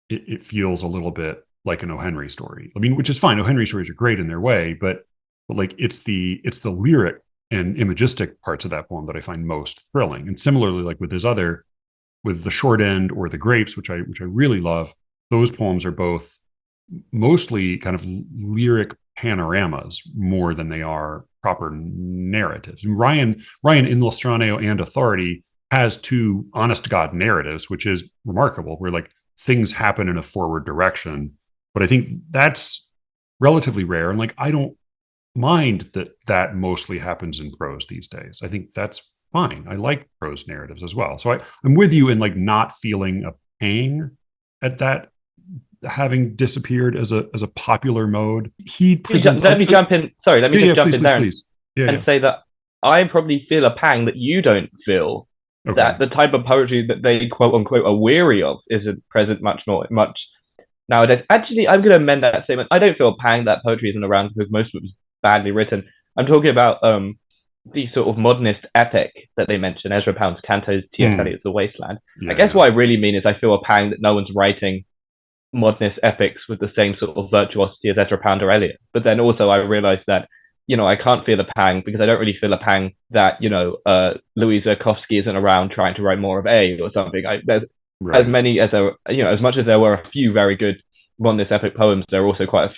It feels a little bit like an O. Henry story. I mean, which is fine. O. Henry stories are great in their way, but like it's the lyric and imagistic parts of that poem that I find most thrilling. And similarly, like with the Short End or the Grapes, which I really love, those poems are both mostly kind of lyric panoramas more than they are proper narratives. And Ryan in Lestraneo and Authority has two honest to God narratives, which is remarkable, where like things happen in a forward direction. But I think that's relatively rare. And like, I don't mind that mostly happens in prose these days. I think that's fine. I like prose narratives as well. So I'm with you in like not feeling a pang at that having disappeared as a popular mode. He presents. Let me jump in. Sorry, let me just jump please, in there please. and say that I probably feel a pang that you don't feel. Okay. That the type of poetry that they quote unquote are weary of isn't present much nowadays. Actually, I'm going to amend that statement. I don't feel a pang that poetry isn't around because most of it was badly written. I'm talking about the sort of modernist epic that they mention, Ezra Pound's Cantos, T.S. Eliot's The Wasteland. I guess what I really mean is I feel a pang that no one's writing modernist epics with the same sort of virtuosity as Ezra Pound or Eliot. But then also I realized that, I can't feel a pang because I don't really feel a pang that, Louis Zerkovsky isn't around trying to write more of A or something. There's as many as there, as much as there were a few very good modernist epic poems, there are also quite,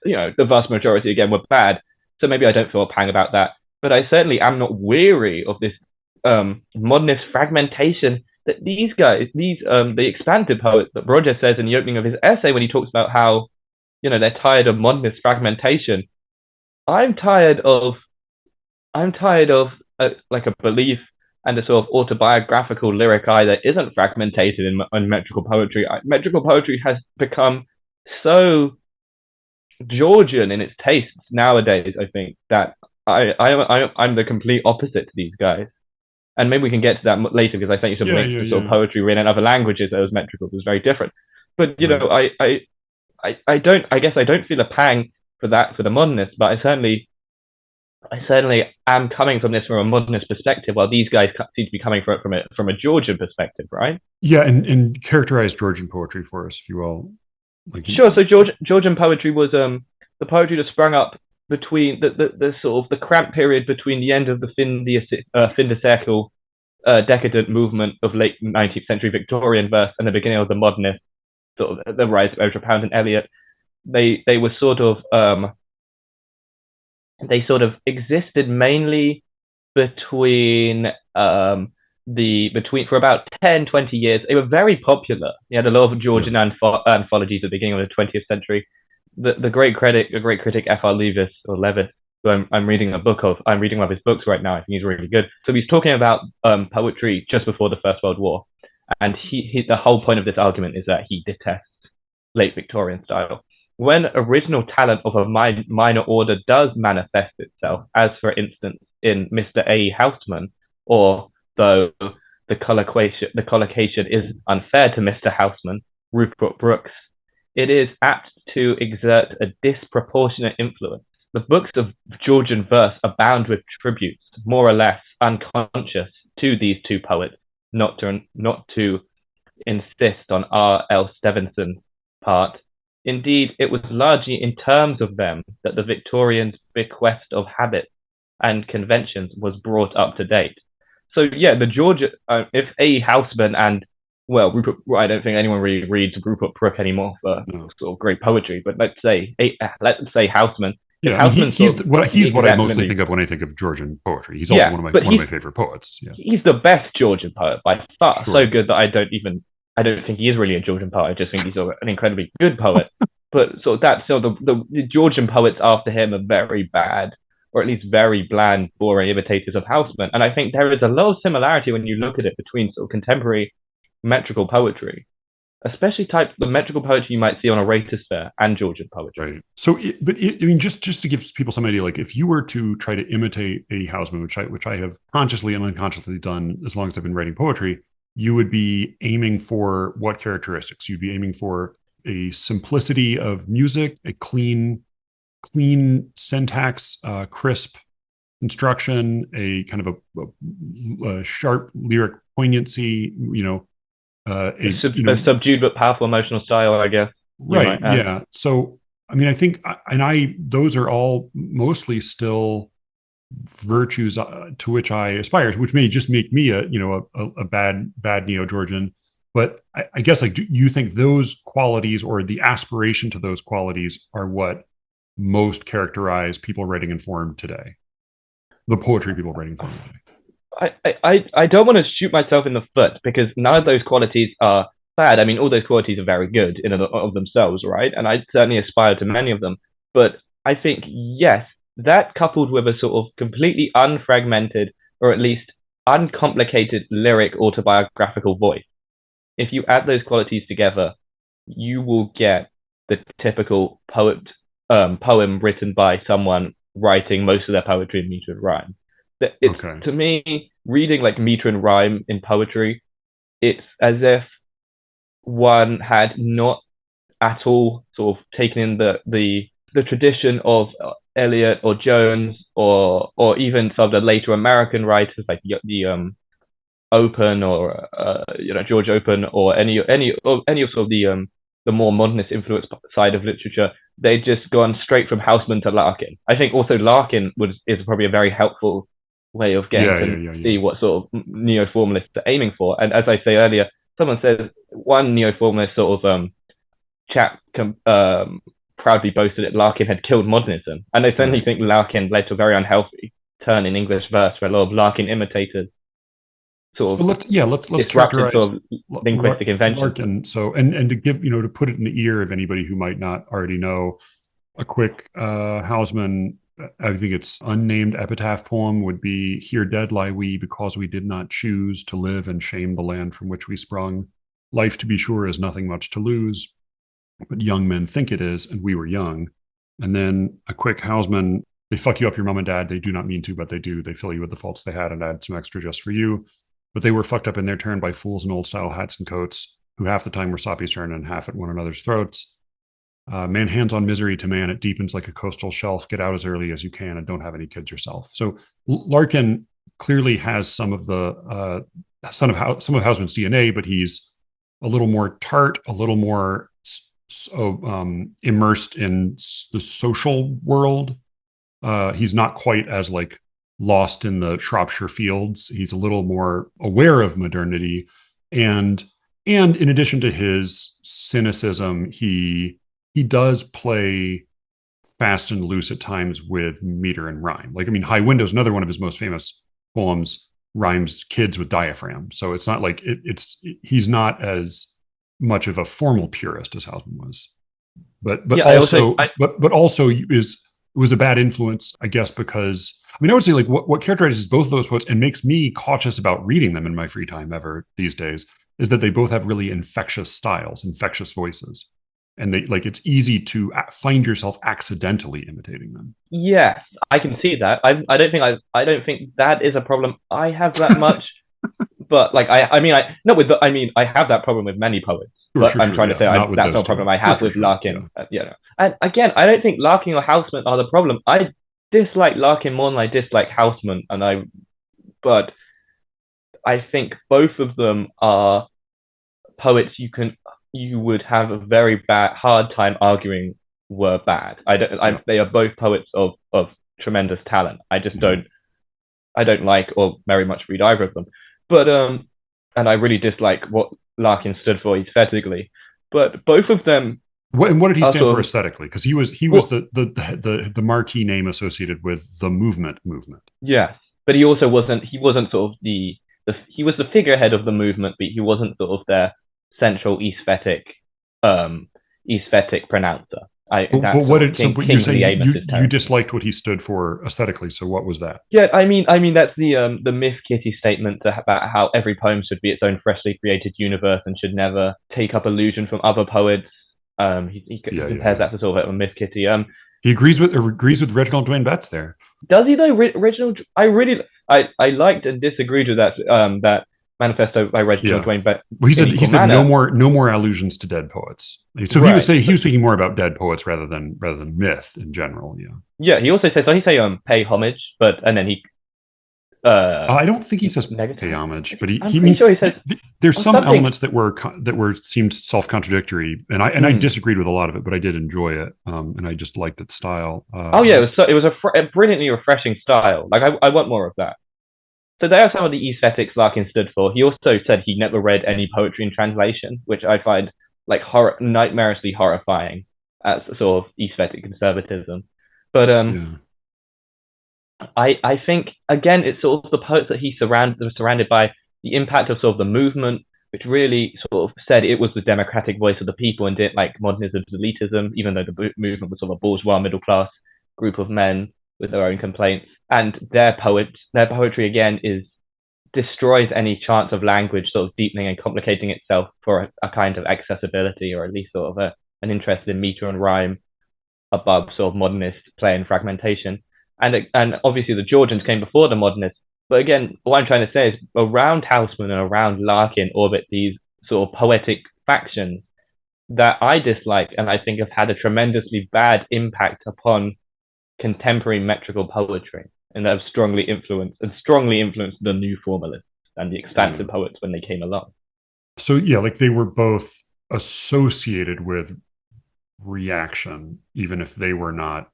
the vast majority again were bad. So maybe I don't feel a pang about that. But I certainly am not weary of this modernist fragmentation that these guys, the expansive poets that Roger says in the opening of his essay when he talks about how, they're tired of modernist fragmentation. I'm tired of like a belief and a sort of autobiographical lyric eye that isn't fragmented in metrical poetry. Metrical poetry has become so Georgian in its tastes nowadays, I think, that I'm the complete opposite to these guys. And maybe we can get to that later because I think you some links to sort of poetry written in other languages that was metrical. It was very different. But I don't feel a pang for that for the modernists, but I certainly am coming from this from a modernist perspective, while these guys seem to be coming from a Georgian perspective, right? Yeah, and characterize Georgian poetry for us, if you will. Sure. So Georgian poetry was the poetry that sprung up between the sort of the cramped period between the end of the fin de siècle decadent movement of late 19th century Victorian verse and the beginning of the modernist, sort of the rise of Ezra Pound and Eliot. They were sort of existed mainly between for about 10-20 years. They were very popular. You had a lot of Georgian anthologies at the beginning of the 20th century. The great critic F.R. Leavis, who I'm reading I'm reading one of his books right now. I think he's really good. So he's talking about poetry just before the First World War, and the whole point of this argument is that he detests late Victorian style. When original talent of a minor order does manifest itself, as for instance in Mr. A. Housman, or though the collocation is unfair to Mr. Housman, Rupert Brooks, it is apt to exert a disproportionate influence. The books of Georgian verse abound with tributes, more or less unconscious, to these two poets, not to insist on R.L. Stevenson's part. Indeed, it was largely in terms of them that the Victorians' bequest of habits and conventions was brought up to date. So yeah, the Georgia, if A. Housman and Rupert, I don't think anyone really reads Rupert Brooke anymore for sort of great poetry, but let's say Housman. Yeah, I mean, he's what I mostly think of when I think of Georgian poetry. He's also one of my favorite poets. Yeah. He's the best Georgian poet by far. Sure. So good that I don't think he is really a Georgian poet. I just think he's an incredibly good poet. But the Georgian poets after him are very bad, or at least very bland, boring imitators of Housman. And I think there is a lot of similarity when you look at it between sort of contemporary metrical poetry, especially types of the metrical poetry you might see on a Ratersphere and Georgian poetry. Right. So, just to give people some idea, like if you were to try to imitate a Housman, which I have consciously and unconsciously done as long as I've been writing poetry, you would be aiming for what characteristics? You'd be aiming for a simplicity of music, a clean syntax, crisp construction, a kind of a sharp lyric poignancy, a subdued but powerful emotional style, I guess. Right. Yeah. So, I mean, I think, those are all mostly still virtues to which I aspire, which may just make me a bad Neo-Georgian. But I guess, like, do you think those qualities or the aspiration to those qualities are what most characterize people writing in form today? The poetry people writing for me. I don't want to shoot myself in the foot because none of those qualities are bad. I mean, all those qualities are very good in and of themselves, right? And I certainly aspire to many of them. But I think, yes, that coupled with a sort of completely unfragmented or at least uncomplicated lyric autobiographical voice, if you add those qualities together, you will get the typical poem written by someone writing most of their poetry in meter and rhyme. It's Okay. to me reading like meter and rhyme in poetry. It's as if one had not at all sort of taken in the tradition of Eliot or Jones or even some of the later American writers like the Open or George Open or any of sort of the more modernist influenced side of literature. They'd just gone straight from Housman to Larkin. I think also Larkin is probably a very helpful way of getting Yeah, yeah, to yeah, yeah. see what sort of neo-formalists are aiming for. And as I say earlier, someone says one neo-formalist sort of chap proudly boasted that Larkin had killed modernism, and I certainly Right. think Larkin led to a very unhealthy turn in English verse, where a lot of Larkin imitators sort So of let's disrupted characterize sort of linguistic invention. Larkin. So and to give to put it in the ear of anybody who might not already know, a quick Housman, I think it's unnamed epitaph poem would be: "Here dead lie we, because we did not choose to live and shame the land from which we sprung. Life, to be sure, is nothing much to lose, but young men think it is, and we were young." And then a quick Housman: "They fuck you up, your mom and dad. They do not mean to, but they do. They fill you with the faults they had and add some extra just for you. But they were fucked up in their turn by fools in old style hats and coats, who half the time were soppy stern and half at one another's throats. Man hands on misery to man, it deepens like a coastal shelf. Get out as early as you can and don't have any kids yourself." So Larkin clearly has some of some of Housman's DNA, but he's a little more tart, a little more immersed in the social world. He's not quite as like lost in the Shropshire fields. He's a little more aware of modernity, and in addition to his cynicism, he does play fast and loose at times with meter and rhyme. Like, I mean, High Windows, another one of his most famous poems, rhymes kids with diaphragm. So it's not like he's not as much of a formal purist as Housman was, but Yeah, I also also but also is was a bad influence, I guess, because I mean, I would say like what characterizes both of those poets and makes me cautious about reading them in my free time ever these days is that they both have really infectious styles, infectious voices, and they like it's easy to find yourself accidentally imitating them. yes, I can see that. I don't think that is a problem I have that much. But like I mean I not with the, I mean I have that problem with many poets. Sure, But sure, I'm sure. trying to Yeah, say not with that's those not a two. problem I Sure, have sure, with sure. Yeah. Larkin. And again, I don't think Larkin or Housman are the problem. I dislike Larkin more than I dislike Housman, but I think both of them are poets you would have a very hard time arguing were bad. I don't. Yeah. They are both poets of tremendous talent. I just Mm-hmm. don't like or very much read either of them. But and I really dislike what Larkin stood for aesthetically. But both of them And what did he are stand for sort of aesthetically? Because he was well, the marquee name associated with the movement. yes, but he wasn't sort of he was the figurehead of the movement, but he wasn't sort of their central um aesthetic pronouncer. But That's what sort of did so? But you're Kingsley saying Amos's you territory. disliked what he stood for aesthetically. So what was that? Yeah, I mean that's the Myth Kitty statement about how every poem should be its own freshly created universe and should never take up allusion from other poets. He Yeah, yeah, compares yeah. that to sort of a Myth Kitty. He agrees with Reginald Dwayne Betts there. Does he though? Original, I liked and disagreed with that manifesto by Reginald Yeah. Dwayne Well, in he equal said manner. no more allusions to dead poets. So Right. he was speaking more about dead poets rather than myth in general. Yeah. Yeah. He also says so. He say pay homage, but and then he I don't think he says pay negative. homage, but I'm pretty sure he says there's or some something. elements that were seemed self contradictory, and I Mm. disagreed with a lot of it, but I did enjoy it, and I just liked its style. Oh yeah, it was a brilliantly refreshing style. Like I want more of that. So there are some of the aesthetics Larkin stood for. He also said he never read any poetry in translation, which I find like nightmarishly horrifying as a sort of aesthetic conservatism. But Yeah. I think again it's sort of the poets that he was surrounded by, the impact of sort of the movement, which really sort of said it was the democratic voice of the people and didn't like modernism's elitism, even though the movement was sort of a bourgeois middle class group of men with their own complaints. And their poetry again is destroys any chance of language sort of deepening and complicating itself for a kind of accessibility, or at least sort of an interest in meter and rhyme above sort of modernist play and fragmentation. And obviously the Georgians came before the modernists. But again, what I'm trying to say is around Housman and around Larkin orbit these sort of poetic factions that I dislike and I think have had a tremendously bad impact upon contemporary metrical poetry, and that have strongly influenced the new formalists and the expansive poets when they came along. So yeah, like they were both associated with reaction, even if they were not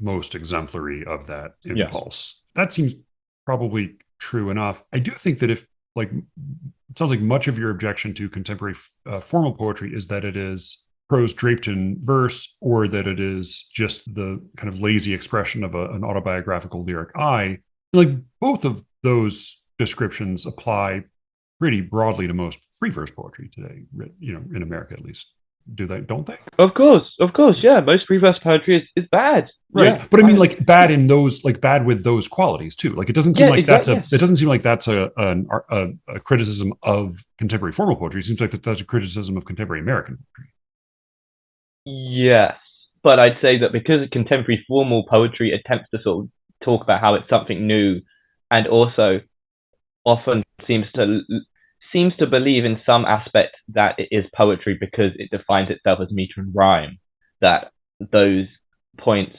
most exemplary of that impulse. Yeah. That seems probably true enough. I do think that if, like, it sounds like much of your objection to contemporary formal poetry is that it is prose draped in verse, or that it is just the kind of lazy expression of an autobiographical lyric I. Like, both of those descriptions apply pretty broadly to most free verse poetry today, you know, in America at least. Do they? Don't they? Of course, yeah. Most free verse poetry is bad, right? Yeah, but I mean, like, bad in those, like, bad with those qualities too. Like, it doesn't seem like that's a. It doesn't seem like that's a criticism of contemporary formal poetry. It seems like that's a criticism of contemporary American poetry. Yes, but I'd say that because contemporary formal poetry attempts to sort of talk about how it's something new, and also often seems to believe in some aspect that it is poetry because it defines itself as meter and rhyme, that those points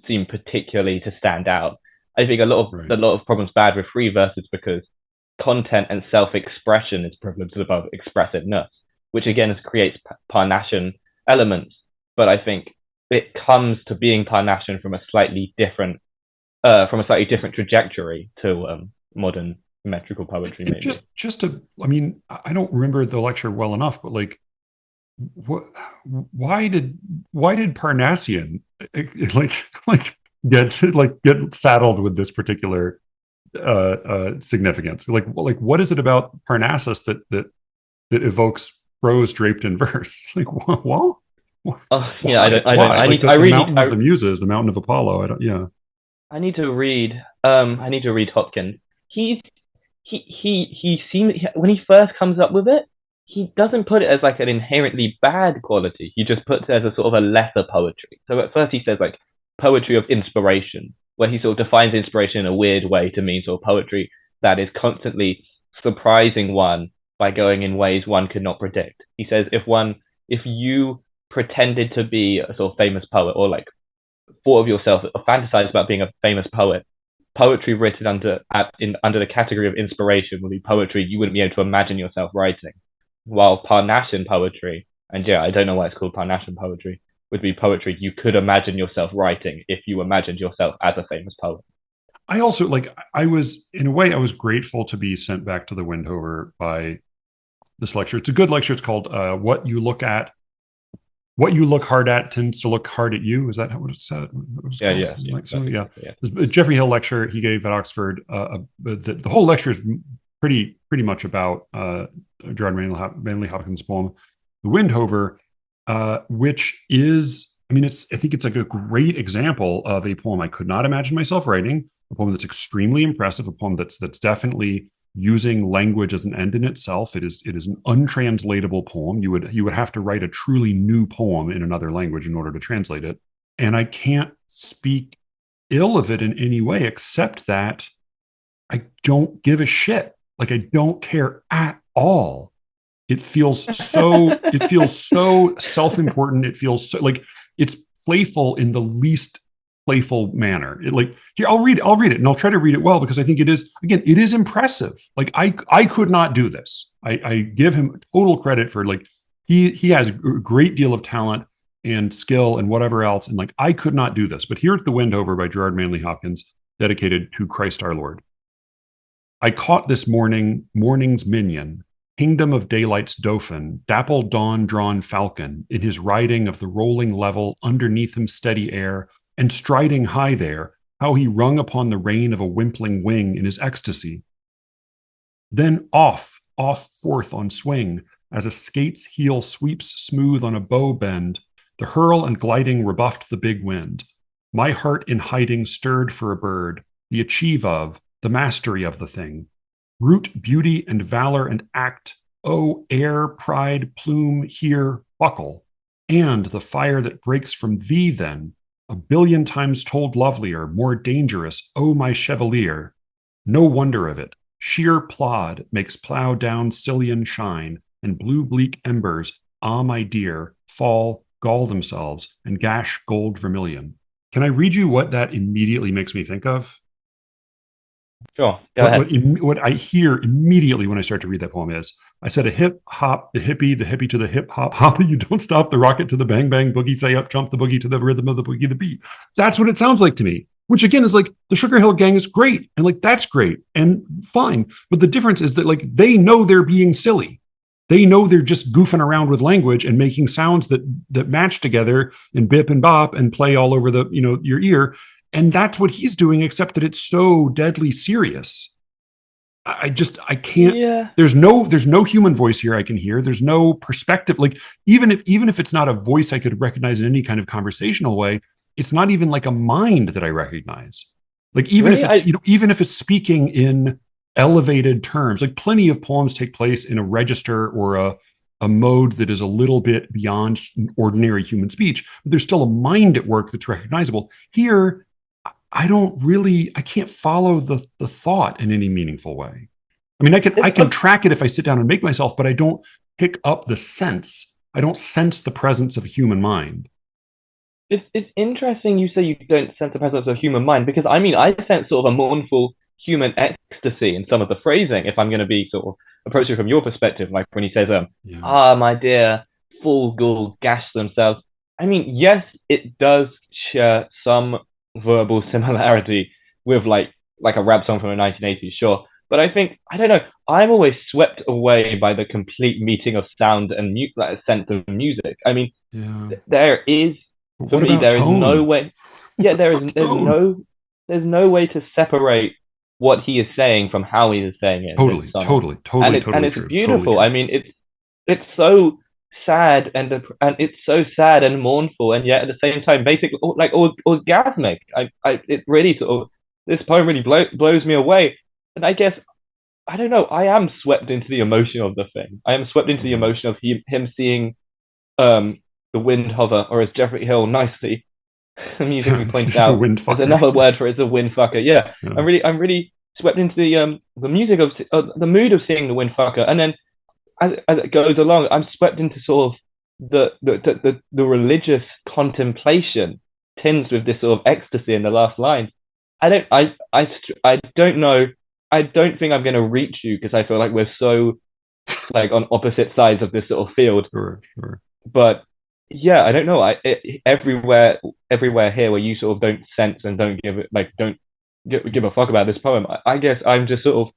seem particularly to stand out. I think a lot of problems bad with free verse is because content and self-expression is privileged above expressiveness, which again creates Parnassian elements. But I think it comes to being Parnassian from a slightly different trajectory to modern metrical poetry. Maybe. Just to, I mean, I don't remember the lecture well enough, but like, why did Parnassian get saddled with this particular significance? Like what is it about Parnassus that evokes prose draped in verse? Like, what? Yeah, I don't. I need. The mountain of the Muses, the mountain of Apollo. I don't. Yeah. I need to read. I need to read Hopkins. He seems, when he first comes up with it, he doesn't put it as like an inherently bad quality. He just puts it as a sort of a lesser poetry. So at first he says like poetry of inspiration, where he sort of defines inspiration in a weird way to mean sort of poetry that is constantly surprising one by going in ways one could not predict. He says if you pretended to be a sort of famous poet, or like thought of yourself or fantasized about being a famous poet, poetry written under the category of inspiration would be poetry you wouldn't be able to imagine yourself writing. While Parnassian poetry, and yeah, I don't know why it's called Parnassian poetry, would be poetry you could imagine yourself writing if you imagined yourself as a famous poet. I also, like, I was grateful to be sent back to the Windhover by this lecture. It's a good lecture. It's called What You Look Hard At Tends to Look Hard at You. Is that what it said? Yeah. Geoffrey Hill lecture he gave at Oxford. The whole lecture is pretty much about Gerard Manley Hopkins' poem, The Windhover, which is, I mean, I think it's like a great example of a poem I could not imagine myself writing, a poem that's extremely impressive, a poem that's definitely using language as an end in itself. It is an untranslatable poem. You would have to write a truly new poem in another language in order to translate it. And I can't speak ill of it in any way, except that I don't give a shit. Like, I don't care at all. It feels so self-important. It feels so, like, it's playful in the least playful manner. Here, I'll read it, and I'll try to read it well, because I think it is impressive. Like, I could not do this. I give him total credit for, like, he has a great deal of talent and skill and whatever else, and like, I could not do this. But here's The Windhover by Gerard Manley Hopkins, dedicated to Christ our Lord. I caught this morning's minion, kingdom of daylight's dauphin, dappled dawn-drawn falcon, in his riding of the rolling level underneath him steady air, and striding high there, how he rung upon the rein of a wimpling wing in his ecstasy. Then off forth on swing, as a skate's heel sweeps smooth on a bow bend, the hurl and gliding rebuffed the big wind. My heart in hiding stirred for a bird, the achieve of, the mastery of the thing. Root, beauty, and valor and act, oh, air, pride, plume, here, buckle, and the fire that breaks from thee then, a billion times told lovelier, more dangerous, oh, my chevalier. No wonder of it. Sheer plod makes plow down Sicilian shine, and blue bleak embers, ah, my dear, fall, gall themselves, and gash gold vermilion. Can I read you what that immediately makes me think of? Sure, go What, ahead. what I hear immediately when I start to read that poem is, I said a hip hop, the hippie to the hip hop, hop, you don't stop, the rocket to the bang bang, boogie say up, jump the boogie to the rhythm of the boogie, the beat. That's what it sounds like to me. Which again is like the Sugar Hill Gang is great, and like that's great and fine. But the difference is that like they know they're being silly. They know they're just goofing around with language and making sounds that match together and bip and bop and play all over the your ear. And that's what he's doing, except that it's so deadly serious. I can't. Yeah. There's no human voice here I can hear. There's no perspective. Like even if it's not a voice I could recognize in any kind of conversational way, it's not even like a mind that I recognize. Like even if Really, it's even if it's speaking in elevated terms, like plenty of poems take place in a register or a mode that is a little bit beyond ordinary human speech, but there's still a mind at work that's recognizable. Here, I can't follow the thought in any meaningful way. I mean, I can track it if I sit down and make myself, but I don't pick up the sense. I don't sense the presence of a human mind. it's interesting you say you don't sense the presence of human mind, because I mean I sense sort of a mournful human ecstasy in some of the phrasing. If I'm going to be sort of approaching from your perspective, like when he says, Yeah. "Ah, my dear, full ghoul gash themselves." I mean, yes, it does share some verbal similarity with like a rap song from the 1980s, sure. But I think I don't know. I'm always swept away by the complete meeting of sound and like, sense of music. I mean, Yeah. there is But for what me about there is no tone? way. Yeah, What about tone? there's no way to separate what he is saying from how he is saying it in this Totally, sonnet, totally, totally, and totally it's true. Totally beautiful. true. I mean, it's so sad and it's so sad and mournful, and yet at the same time, basically like orgasmic. I it really sort of this poem really blows me away, and I guess I don't know. I am swept into the emotion of the thing. I am swept into the Yeah. emotion of him seeing um the wind hover, or as Jeffrey Hill nicely amusingly points The out, wind there's fucker. another word for it, it's a wind fucker. Yeah, Yeah. I'm really swept into the music of the mood of seeing the wind fucker, and then as it goes along, I'm swept into sort of the religious contemplation tinged with this sort of ecstasy in the last line. I don't know. I don't think I'm going to reach you because I feel like we're so like on opposite sides of this sort of field. Sure, sure. But yeah, I don't know. Everywhere here where you sort of don't sense and don't give it like don't give a fuck about this poem. I guess I'm just sort of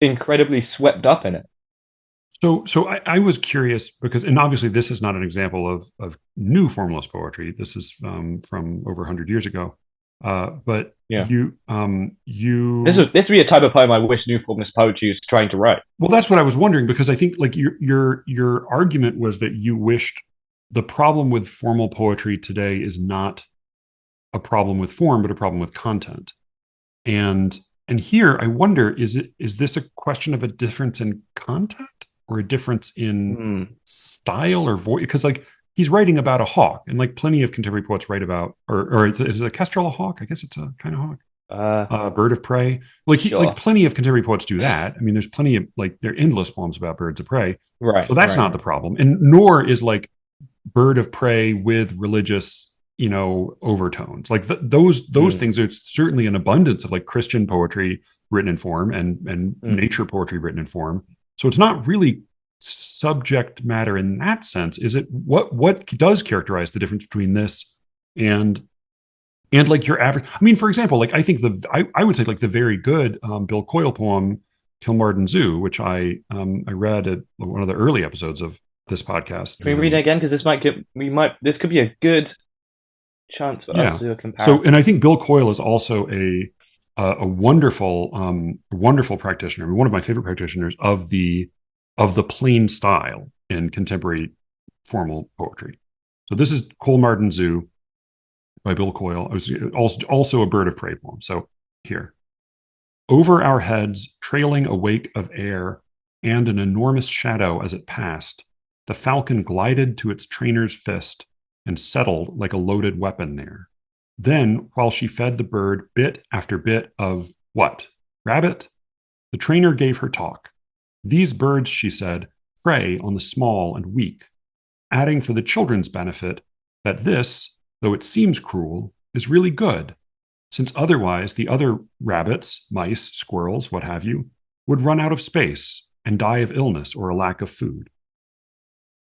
incredibly swept up in it. So I was curious because, and obviously this is not an example of new formalist poetry. This is from over 100 years ago. But Yeah, this would be a type of poem I wish new formalist poetry was trying to write. well, that's what I was wondering because I think like your argument was that you wished the problem with formal poetry today is not a problem with form, but a problem with content. And and here I wonder, is this a question of a difference in content or a difference in Hmm. style or voice? Because like he's writing about a hawk, and like plenty of contemporary poets write about, or is a kestrel a hawk? I guess it's a kind of hawk, Uh, bird of prey. Like sure. plenty of contemporary poets do that. I mean, there's plenty of like there are endless poems about birds of prey. Right, So that's right, not the right. problem, and nor is like bird of prey with religious overtones like those Mm, things. There's certainly an abundance of like Christian poetry written in form and mm. nature poetry written in form, so it's not really subject matter in that sense. Is it what does characterize the difference between this and like your average? I mean, for example, like I think I would say like the very good Bill Coyle poem Kilmarden Zoo, which I read at one of the early episodes of this podcast. Can we read it again? Because this might get we might this could be a good chance for us Yeah. to do a So, and comparison. I think Bill Coyle is also a wonderful practitioner. I mean, one of my favorite practitioners of the plain style in contemporary formal poetry. So this is Cole Martin Zoo by Bill Coyle. It was also a bird of prey poem. So here, over our heads, trailing a wake of air and an enormous shadow as it passed, the falcon glided to its trainer's fist and settled like a loaded weapon there. Then, while she fed the bird bit after bit of what? Rabbit? The trainer gave her talk. These birds, she said, prey on the small and weak, adding for the children's benefit that this, though it seems cruel, is really good, since otherwise the other rabbits, mice, squirrels, what have you, would run out of space and die of illness or a lack of food.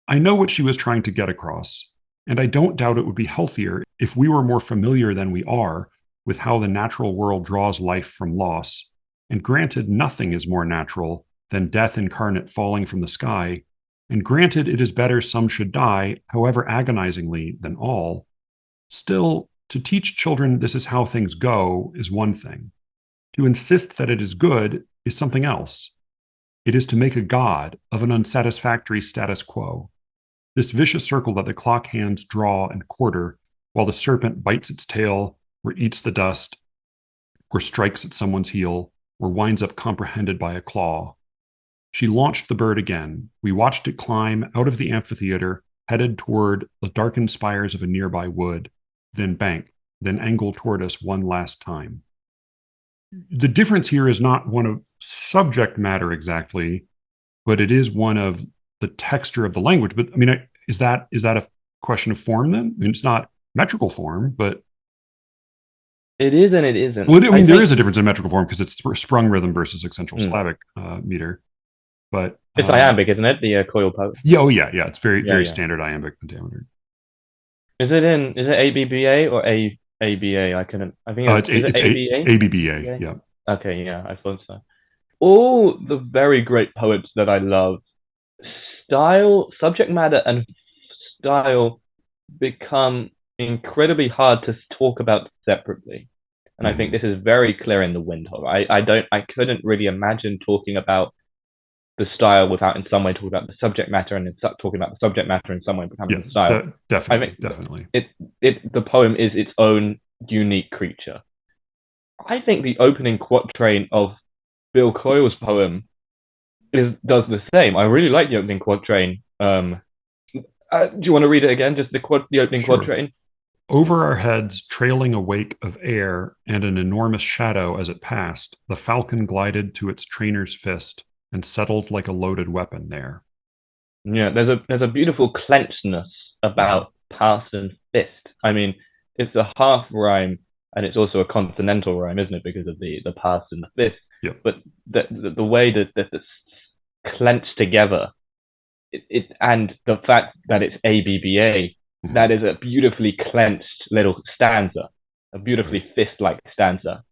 I know what she was trying to get across, and I don't doubt it would be healthier if we were more familiar than we are with how the natural world draws life from loss. And granted, nothing is more natural than death incarnate falling from the sky. And granted, it is better some should die, however agonizingly, than all. Still, to teach children this is how things go is one thing. To insist that it is good is something else. It is to make a god of an unsatisfactory status quo. This vicious circle that the clock hands draw and quarter, while the serpent bites its tail, or eats the dust, or strikes at someone's heel, or winds up comprehended by a claw. She launched the bird again. We watched it climb out of the amphitheater, headed toward the darkened spires of a nearby wood, then bank, then angle toward us one last time. The difference here is not one of subject matter exactly, but it is one of the texture of the language. But I mean, is that a question of form then? I mean, it's not metrical form, but It is and it isn't. well, I I mean, there think is a difference in metrical form because it's sprung rhythm versus accentual mm, syllabic meter. But it's iambic, isn't it? The Coil poem. yeah, oh yeah, it's very Yeah, very yeah. standard iambic pentameter. Is it ABBA or ABA? I couldn't. I think is it It's ABA? ABBA. ABA? Yeah. Okay, yeah, I thought so. All the very great poets that I love, style, subject matter, and style become incredibly hard to talk about separately. And I think Mm-hmm. this is very clear in the Windhole. I couldn't really imagine talking about the style without in some way talking about the subject matter and talking about the subject matter in some way becoming Yeah, the style. I definitely, think definitely. the poem is its own unique creature. I think the opening quatrain of Bill Coyle's poem does the same. I really like the opening quatrain. Do you want to read it again? Just the opening Sure. quatrain. Over our heads, trailing a wake of air and an enormous shadow as it passed, the falcon glided to its trainer's fist and settled like a loaded weapon there. Yeah, there's a beautiful clenchedness Mm-hmm. about past and fist. I mean, it's a half rhyme and it's also a consonantal rhyme, isn't it? Because of the past and the fist. Yep. But the way that it's clenched together, it and the fact that it's ABBA, Mm-hmm. that is a beautifully clenched little stanza, a Right. beautifully fist-like stanza.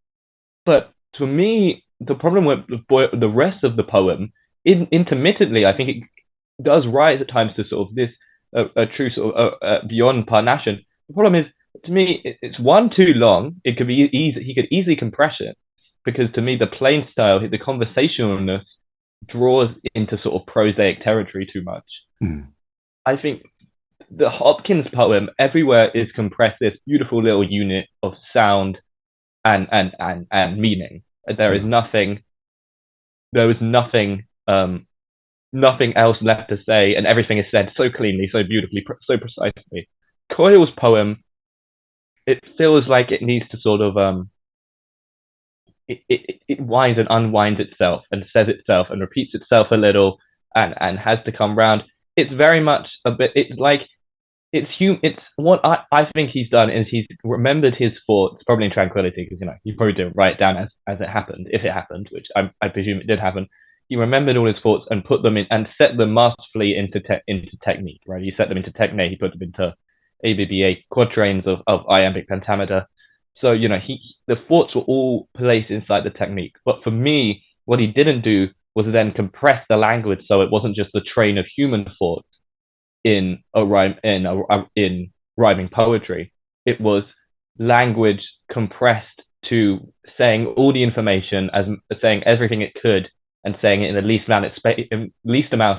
But to me, the problem with the rest of the poem, intermittently, I think it does rise at times to sort of this a true sort of beyond Parnassion. The problem is, to me, it's one too long. It could be easy. He could easily compress it because to me, the plain style, the conversationalness, draws into sort of prosaic territory too much. Mm-hmm. I think the Hopkins poem everywhere is compressed this beautiful little unit of sound and meaning. There is Yeah. nothing. There is nothing. Nothing else left to say, and everything is said so cleanly, so beautifully, so precisely. Coyle's poem, it feels like it needs to sort of it winds and unwinds itself and says itself and repeats itself a little and has to come round. It's very much a bit. It's like it's what I think he's done is he's remembered his thoughts probably in tranquility because he probably didn't write it down as it happened if it happened, which I presume it did happen. He remembered all his thoughts and put them in and set them masterfully into technique. Right, he set them into technique. He put them into ABBA quatrains of iambic pentameter. So the thoughts were all placed inside the technique. But for me, what he didn't do was then compress the language so it wasn't just the train of human thoughts in a rhyme in rhyming poetry. it was language compressed to saying all the information, as saying everything it could, and saying it in the least amount of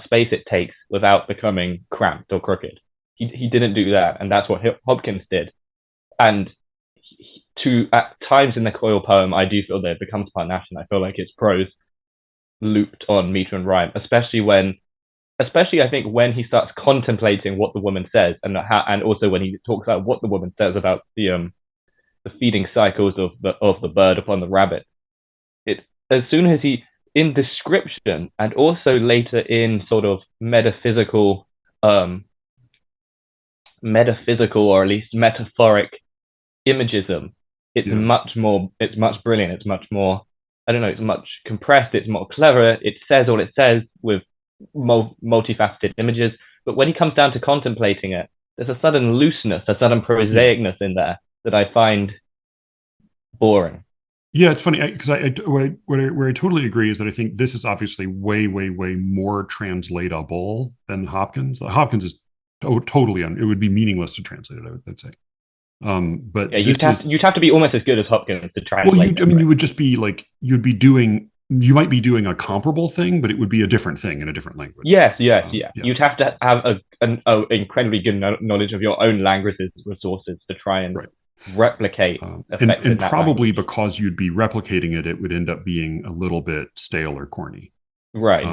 space it takes without becoming cramped or crooked. He didn't do that, and that's what Hopkins did. And at times in the Coil poem, I do feel that it becomes panache, and I feel like his prose looped on meter and rhyme, especially I think when he starts contemplating what the woman says, and also when he talks about what the woman says about the feeding cycles of the bird upon the rabbit. It as soon as he in description and also later in sort of metaphysical or at least metaphoric imagism, it's much brilliant, it's much more, I don't know, it's much compressed, it's more clever, it says all it says with multifaceted images. But when he comes down to contemplating it, there's a sudden looseness, a sudden prosaicness in there that I find boring. Yeah, it's funny because where I totally agree is that I think this is obviously way, way, way more translatable than Hopkins. Hopkins is totally it would be meaningless to translate it, I'd say. But yeah, you'd have to be almost as good as Hopkins to translate. Well, you would just be like you might be doing a comparable thing, but it would be a different thing in a different language. Yes. You'd have to have an incredibly good knowledge of your own language's resources to try and replicate and probably language. Because you'd be replicating it would end up being a little bit stale or corny. Right,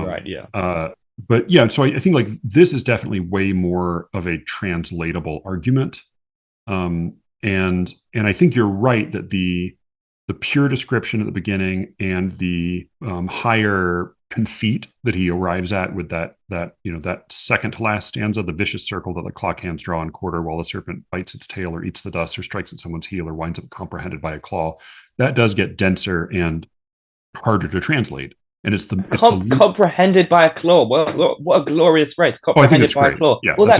but yeah, so I think like this is definitely way more of a translatable argument. And I think you're right that the pure description at the beginning and the higher conceit that he arrives at with that second to last stanza, the vicious circle that the clock hands draw in quarter while the serpent bites its tail or eats the dust or strikes at someone's heel or winds up comprehended by a claw, that does get denser and harder to translate. And it's comprehended by a claw. What a glorious phrase! Comprehended by a claw. Yeah, all that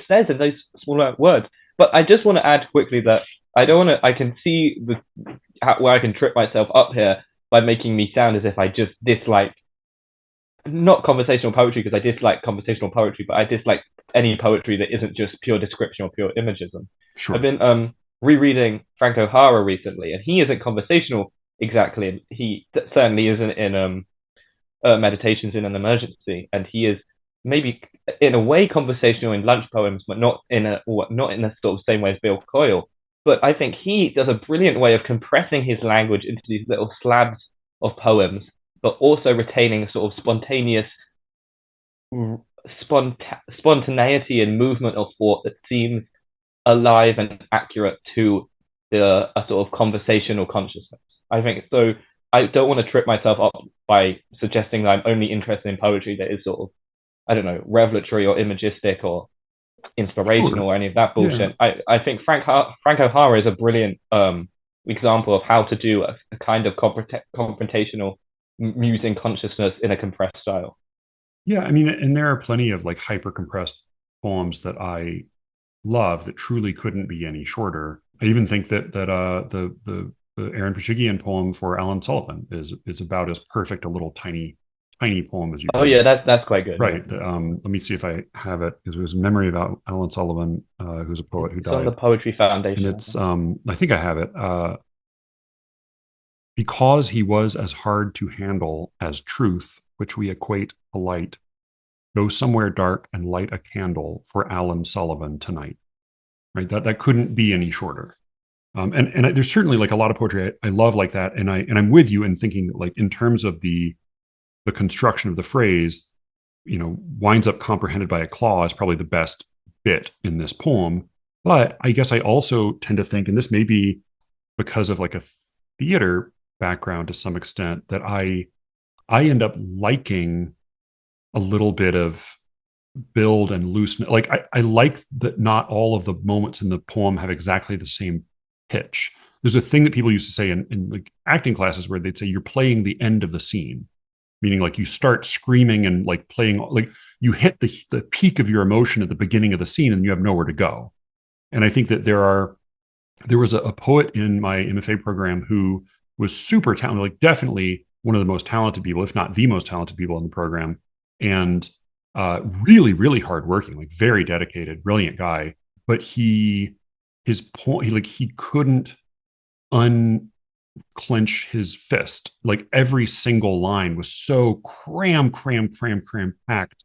says in those small words. But I just want to add quickly that I don't want to. I can see where I can trip myself up here by making me sound as if I just dislike not conversational poetry, because I dislike conversational poetry, but I dislike any poetry that isn't just pure description or pure imagism. Sure. I've been rereading Frank O'Hara recently, and he isn't conversational exactly. He certainly isn't in Meditations in an Emergency, and he is maybe in a way conversational in lunch poems, but not in the sort of same way as Bill Coyle. But I think he does a brilliant way of compressing his language into these little slabs of poems, but also retaining a sort of spontaneity and movement of thought that seems alive and accurate to a sort of conversational consciousness. I think so. I don't want to trip myself up by suggesting that I'm only interested in poetry that is sort of, I don't know, revelatory or imagistic or inspirational or any of that bullshit. Yeah. I think Frank O'Hara is a brilliant example of how to do a kind of confrontational musing consciousness in a compressed style. Yeah, I mean, and there are plenty of like hyper compressed poems that I love that truly couldn't be any shorter. I even think that the Aaron Pachigian poem for Alan Sullivan is about as perfect a little tiny poem as you can. Oh yeah, that's quite good. Right. Let me see if I have it, because it was a memory about Alan Sullivan, who's a poet who died. On the Poetry Foundation. And it's I think I have it. Because he was as hard to handle as truth, which we equate a light, go somewhere dark and light a candle for Alan Sullivan tonight. Right. That couldn't be any shorter. And there's certainly like a lot of poetry I love like that, and I'm with you in thinking like in terms of the construction of the phrase, winds up comprehended by a claw is probably the best bit in this poem. But I guess I also tend to think, and this may be because of like a theater background to some extent, that I end up liking a little bit of build and looseness. Like I like that not all of the moments in the poem have exactly the same pitch. There's a thing that people used to say in like acting classes where they'd say you're playing the end of the scene, meaning like you start screaming and like playing, like you hit the peak of your emotion at the beginning of the scene and you have nowhere to go. And I think that there was a poet in my MFA program who was super talented, like definitely one of the most talented people, if not the most talented people in the program. And really, really hardworking, like very dedicated, brilliant guy. But his point, he couldn't unclench his fist. Like every single line was so cram packed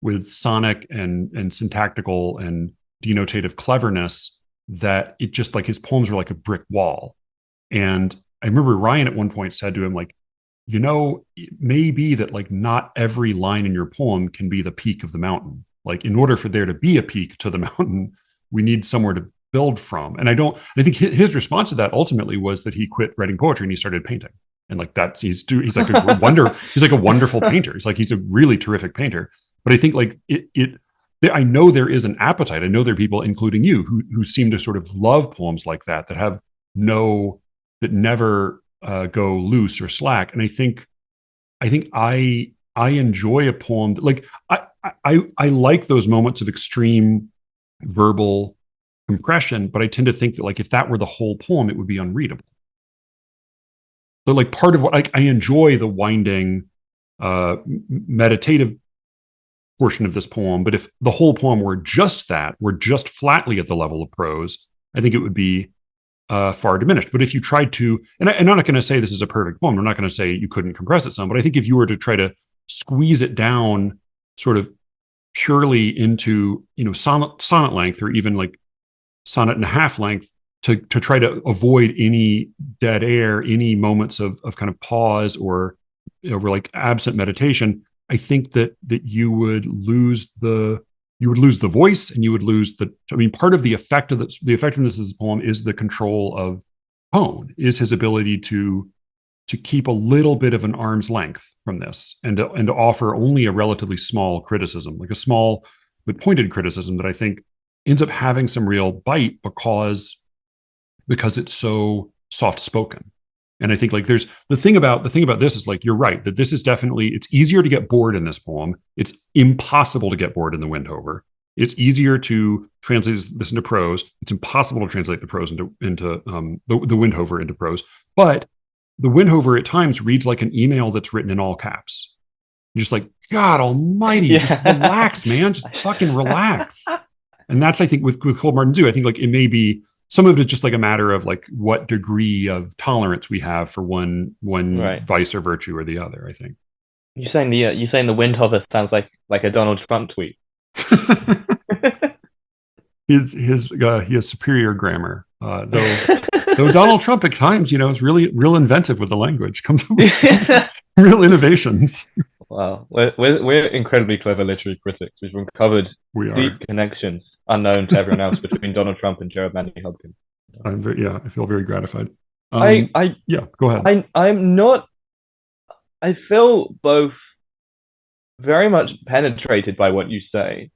with sonic and syntactical and denotative cleverness that it just like his poems were like a brick wall. And I remember Ryan at one point said to him, like, it may be that like not every line in your poem can be the peak of the mountain. Like, in order for there to be a peak to the mountain, we need somewhere to build from. And I think his response to that ultimately was that he quit writing poetry and he started painting. And like he's like he's like a wonderful painter. He's a really terrific painter. But I think like I know there is an appetite. I know there are people, including you, who seem to sort of love poems like that have that never go loose or slack. And I think I enjoy a poem that, like, I like those moments of extreme verbal compression, but I tend to think that like if that were the whole poem, it would be unreadable. But like part of what I enjoy the winding meditative portion of this poem, but if the whole poem were just flatly at the level of prose, I think it would be far diminished. But if you tried to, and I'm not going to say this is a perfect poem, I'm not going to say you couldn't compress it some, but I think if you were to try to squeeze it down sort of purely into, sonnet length, or even like sonnet and a half length, to try to avoid any dead air, any moments of kind of pause or like absent meditation, I think that you would lose the voice, and you would lose part of the effectiveness of this poem is the control of tone, is his ability to keep a little bit of an arm's length from this, and to offer only a relatively small criticism, like a small but pointed criticism that I think ends up having some real bite because it's so soft spoken. And I think like there's the thing about this is, like, you're right, that this is definitely, it's easier to get bored in this poem. It's impossible to get bored in the Windhover. It's easier to translate this into prose. It's impossible to translate the prose into the Windhover into prose. But the Windhover at times reads like an email that's written in all caps. You're just like, God Almighty, just relax, man, just fucking relax. And that's, I think, with Cold Martin Zoo, I think like it may be, some of it is just like a matter of like what degree of tolerance we have for one right. vice or virtue or the other. I think you're saying the Windhover sounds like a Donald Trump tweet. He has superior grammar, though Donald Trump at times, is real inventive with the language, comes up with some real innovations. Wow, we're incredibly clever literary critics. We've uncovered deep connections unknown to everyone else between Donald Trump and Gerard Manley Hopkins. I feel very gratified. Go ahead. I'm not. I feel both very much penetrated by what you say,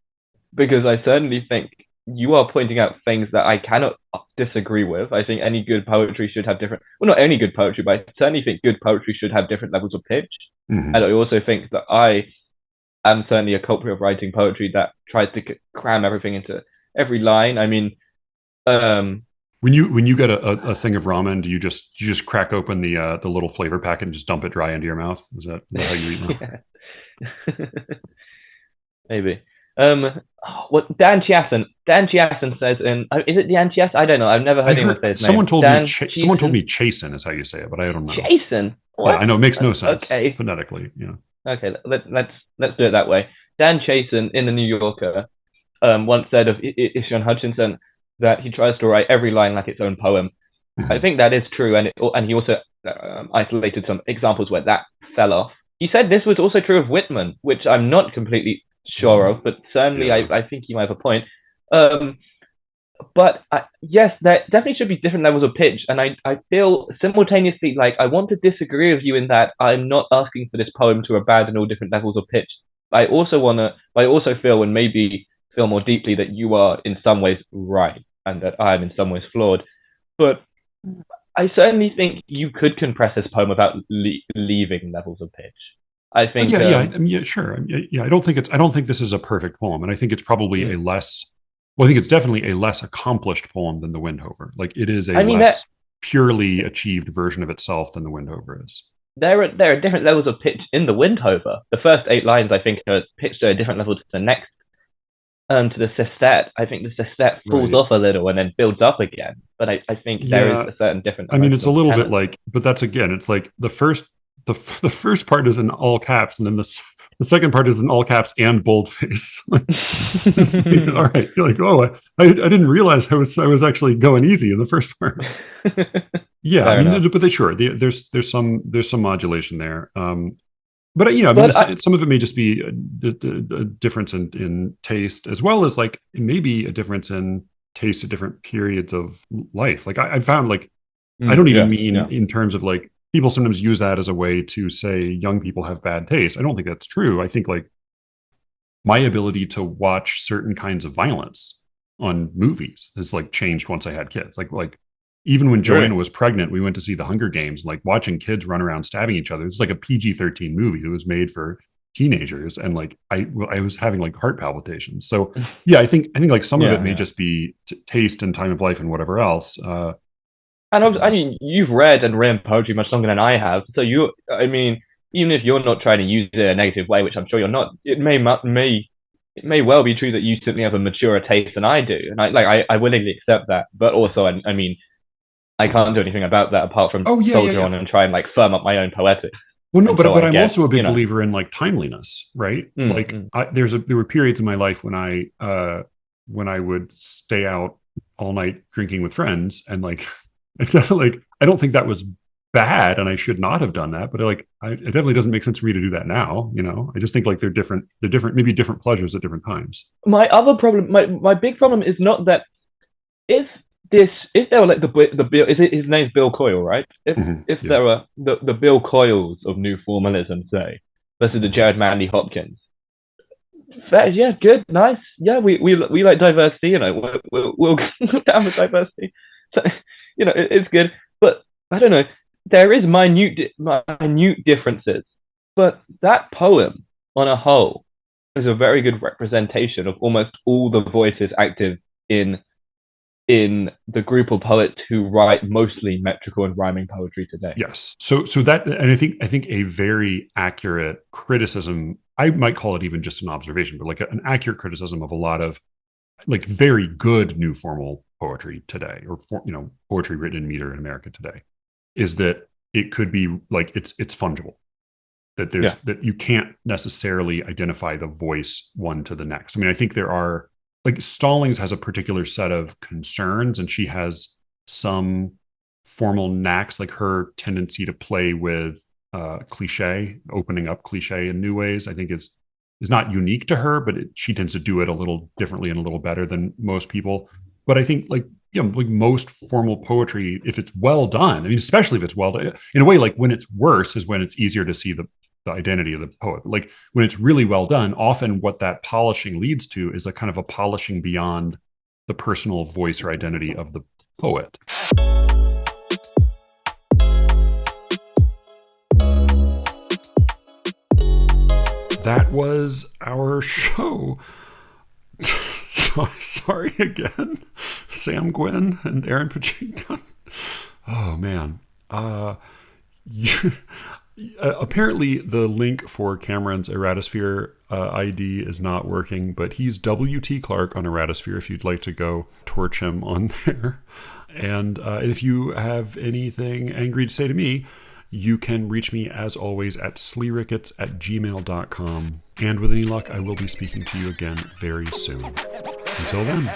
because I certainly think you are pointing out things that I cannot disagree with. I think any good poetry should have different, well, not any good poetry, but I certainly think good poetry should have different levels of pitch. Mm-hmm. And I also think that I am certainly a culprit of writing poetry that tries to cram everything into every line. I mean, when you get a thing of ramen, do you just crack open the little flavor packet and just dump it dry into your mouth? Is that how you eat now? Maybe. What Dan Chiasson says in, is it Dan Chiasson? I don't know. I've never heard anyone say his name. Someone told me Chasen is how you say it, but I don't know. Chasen? Yeah, I know, it makes no sense phonetically. Yeah. Okay, let's do it that way. Dan Chasen in the New Yorker once said of Ishon Hutchinson that he tries to write every line like its own poem. Mm-hmm. I think that is true, and he also isolated some examples where that fell off. He said this was also true of Whitman, which I'm not completely sure of, but certainly I think he might have a point. But yes, there definitely should be different levels of pitch, and I feel simultaneously like I want to disagree with you in that I'm not asking for this poem to abandon all different levels of pitch. I also feel, and maybe feel more deeply, that you are in some ways right and that I'm in some ways flawed. But I certainly think you could compress this poem without leaving levels of pitch. I think. Sure. I don't think this is a perfect poem, and I think it's probably I think it's definitely a less accomplished poem than the Windhover. Like, it is less purely achieved version of itself than the Windhover is. there are different levels of pitch in the Windhover. The first 8 lines, I think, are pitched at a different level to the next. To the sestet, I think the sestet falls off a little and then builds up again. But I think there is a certain difference. I mean, it's a little bit like, but that's again, it's like the first part is in all caps, and then the second part is in all caps and boldface. It's like, all right, you're like, oh, I didn't realize I was actually going easy in the first part. Yeah, Fair I mean, enough. but there's some modulation there. But I mean, some of it may just be a difference in taste, as well as like maybe a difference in taste at different periods of life. Like I found, like, I don't even mean in terms of like, people sometimes use that as a way to say young people have bad taste. I don't think that's true. I think like my ability to watch certain kinds of violence on movies has like changed once I had kids. Like even when Joanna was pregnant, we went to see the Hunger Games, like watching kids run around stabbing each other. It's like a PG-13 movie that was made for teenagers. And like, I was having like heart palpitations. So yeah, I think like some of it may just be taste and time of life and whatever else. And I mean, you've read and written poetry much longer than I have. So I mean, even if you're not trying to use it in a negative way, which I'm sure you're not, it may well be true that you certainly have a maturer taste than I do. And I willingly accept that. But also, I mean, I can't do anything about that apart from soldier on and try and like firm up my own poetics. Well, no, but I'm also a big believer in like timeliness, right? There were periods in my life when I would stay out all night drinking with friends, and like, like, I don't think that was bad, and I should not have done that. But like, it definitely doesn't make sense for me to do that now. I just think like they're different, maybe different pleasures at different times. My other problem, my big problem is not that if there were like the Bill, his name's Bill Coyle, right? If there were the Bill Coyles of new formalism, say, versus the Jared Manley Hopkins, fair, yeah, good, nice, yeah, we like diversity, we'll down with diversity, so it's good, but I don't know, there is minute differences, but that poem on a whole is a very good representation of almost all the voices active in the group of poets who write mostly metrical and rhyming poetry today. Yes. So that, and I think a very accurate criticism, I might call it even just an observation, but like an accurate criticism of a lot of like very good new formal poetry today, or poetry written in meter in America today, is that it could be like it's fungible. That that you can't necessarily identify the voice one to the next. I mean, I think there are, like, Stallings has a particular set of concerns, and she has some formal knacks, like her tendency to play with cliche, opening up cliche in new ways, I think is not unique to her, but she tends to do it a little differently and a little better than most people. But I think like most formal poetry, if it's well done, I mean, especially if it's well done, in a way, like when it's worse is when it's easier to see the identity of the poet. Like when it's really well done, often what that polishing leads to is a kind of a polishing beyond the personal voice or identity of the poet. That was our show. Sorry again, Sam Gwynn and Aaron Pachinko. Oh man. Apparently the link for Cameron's Erratosphere ID is not working, but he's WT Clark on Erratosphere if you'd like to go torch him on there. And if you have anything angry to say to me, you can reach me, as always, at sleerickets@gmail.com. And with any luck, I will be speaking to you again very soon. Until then.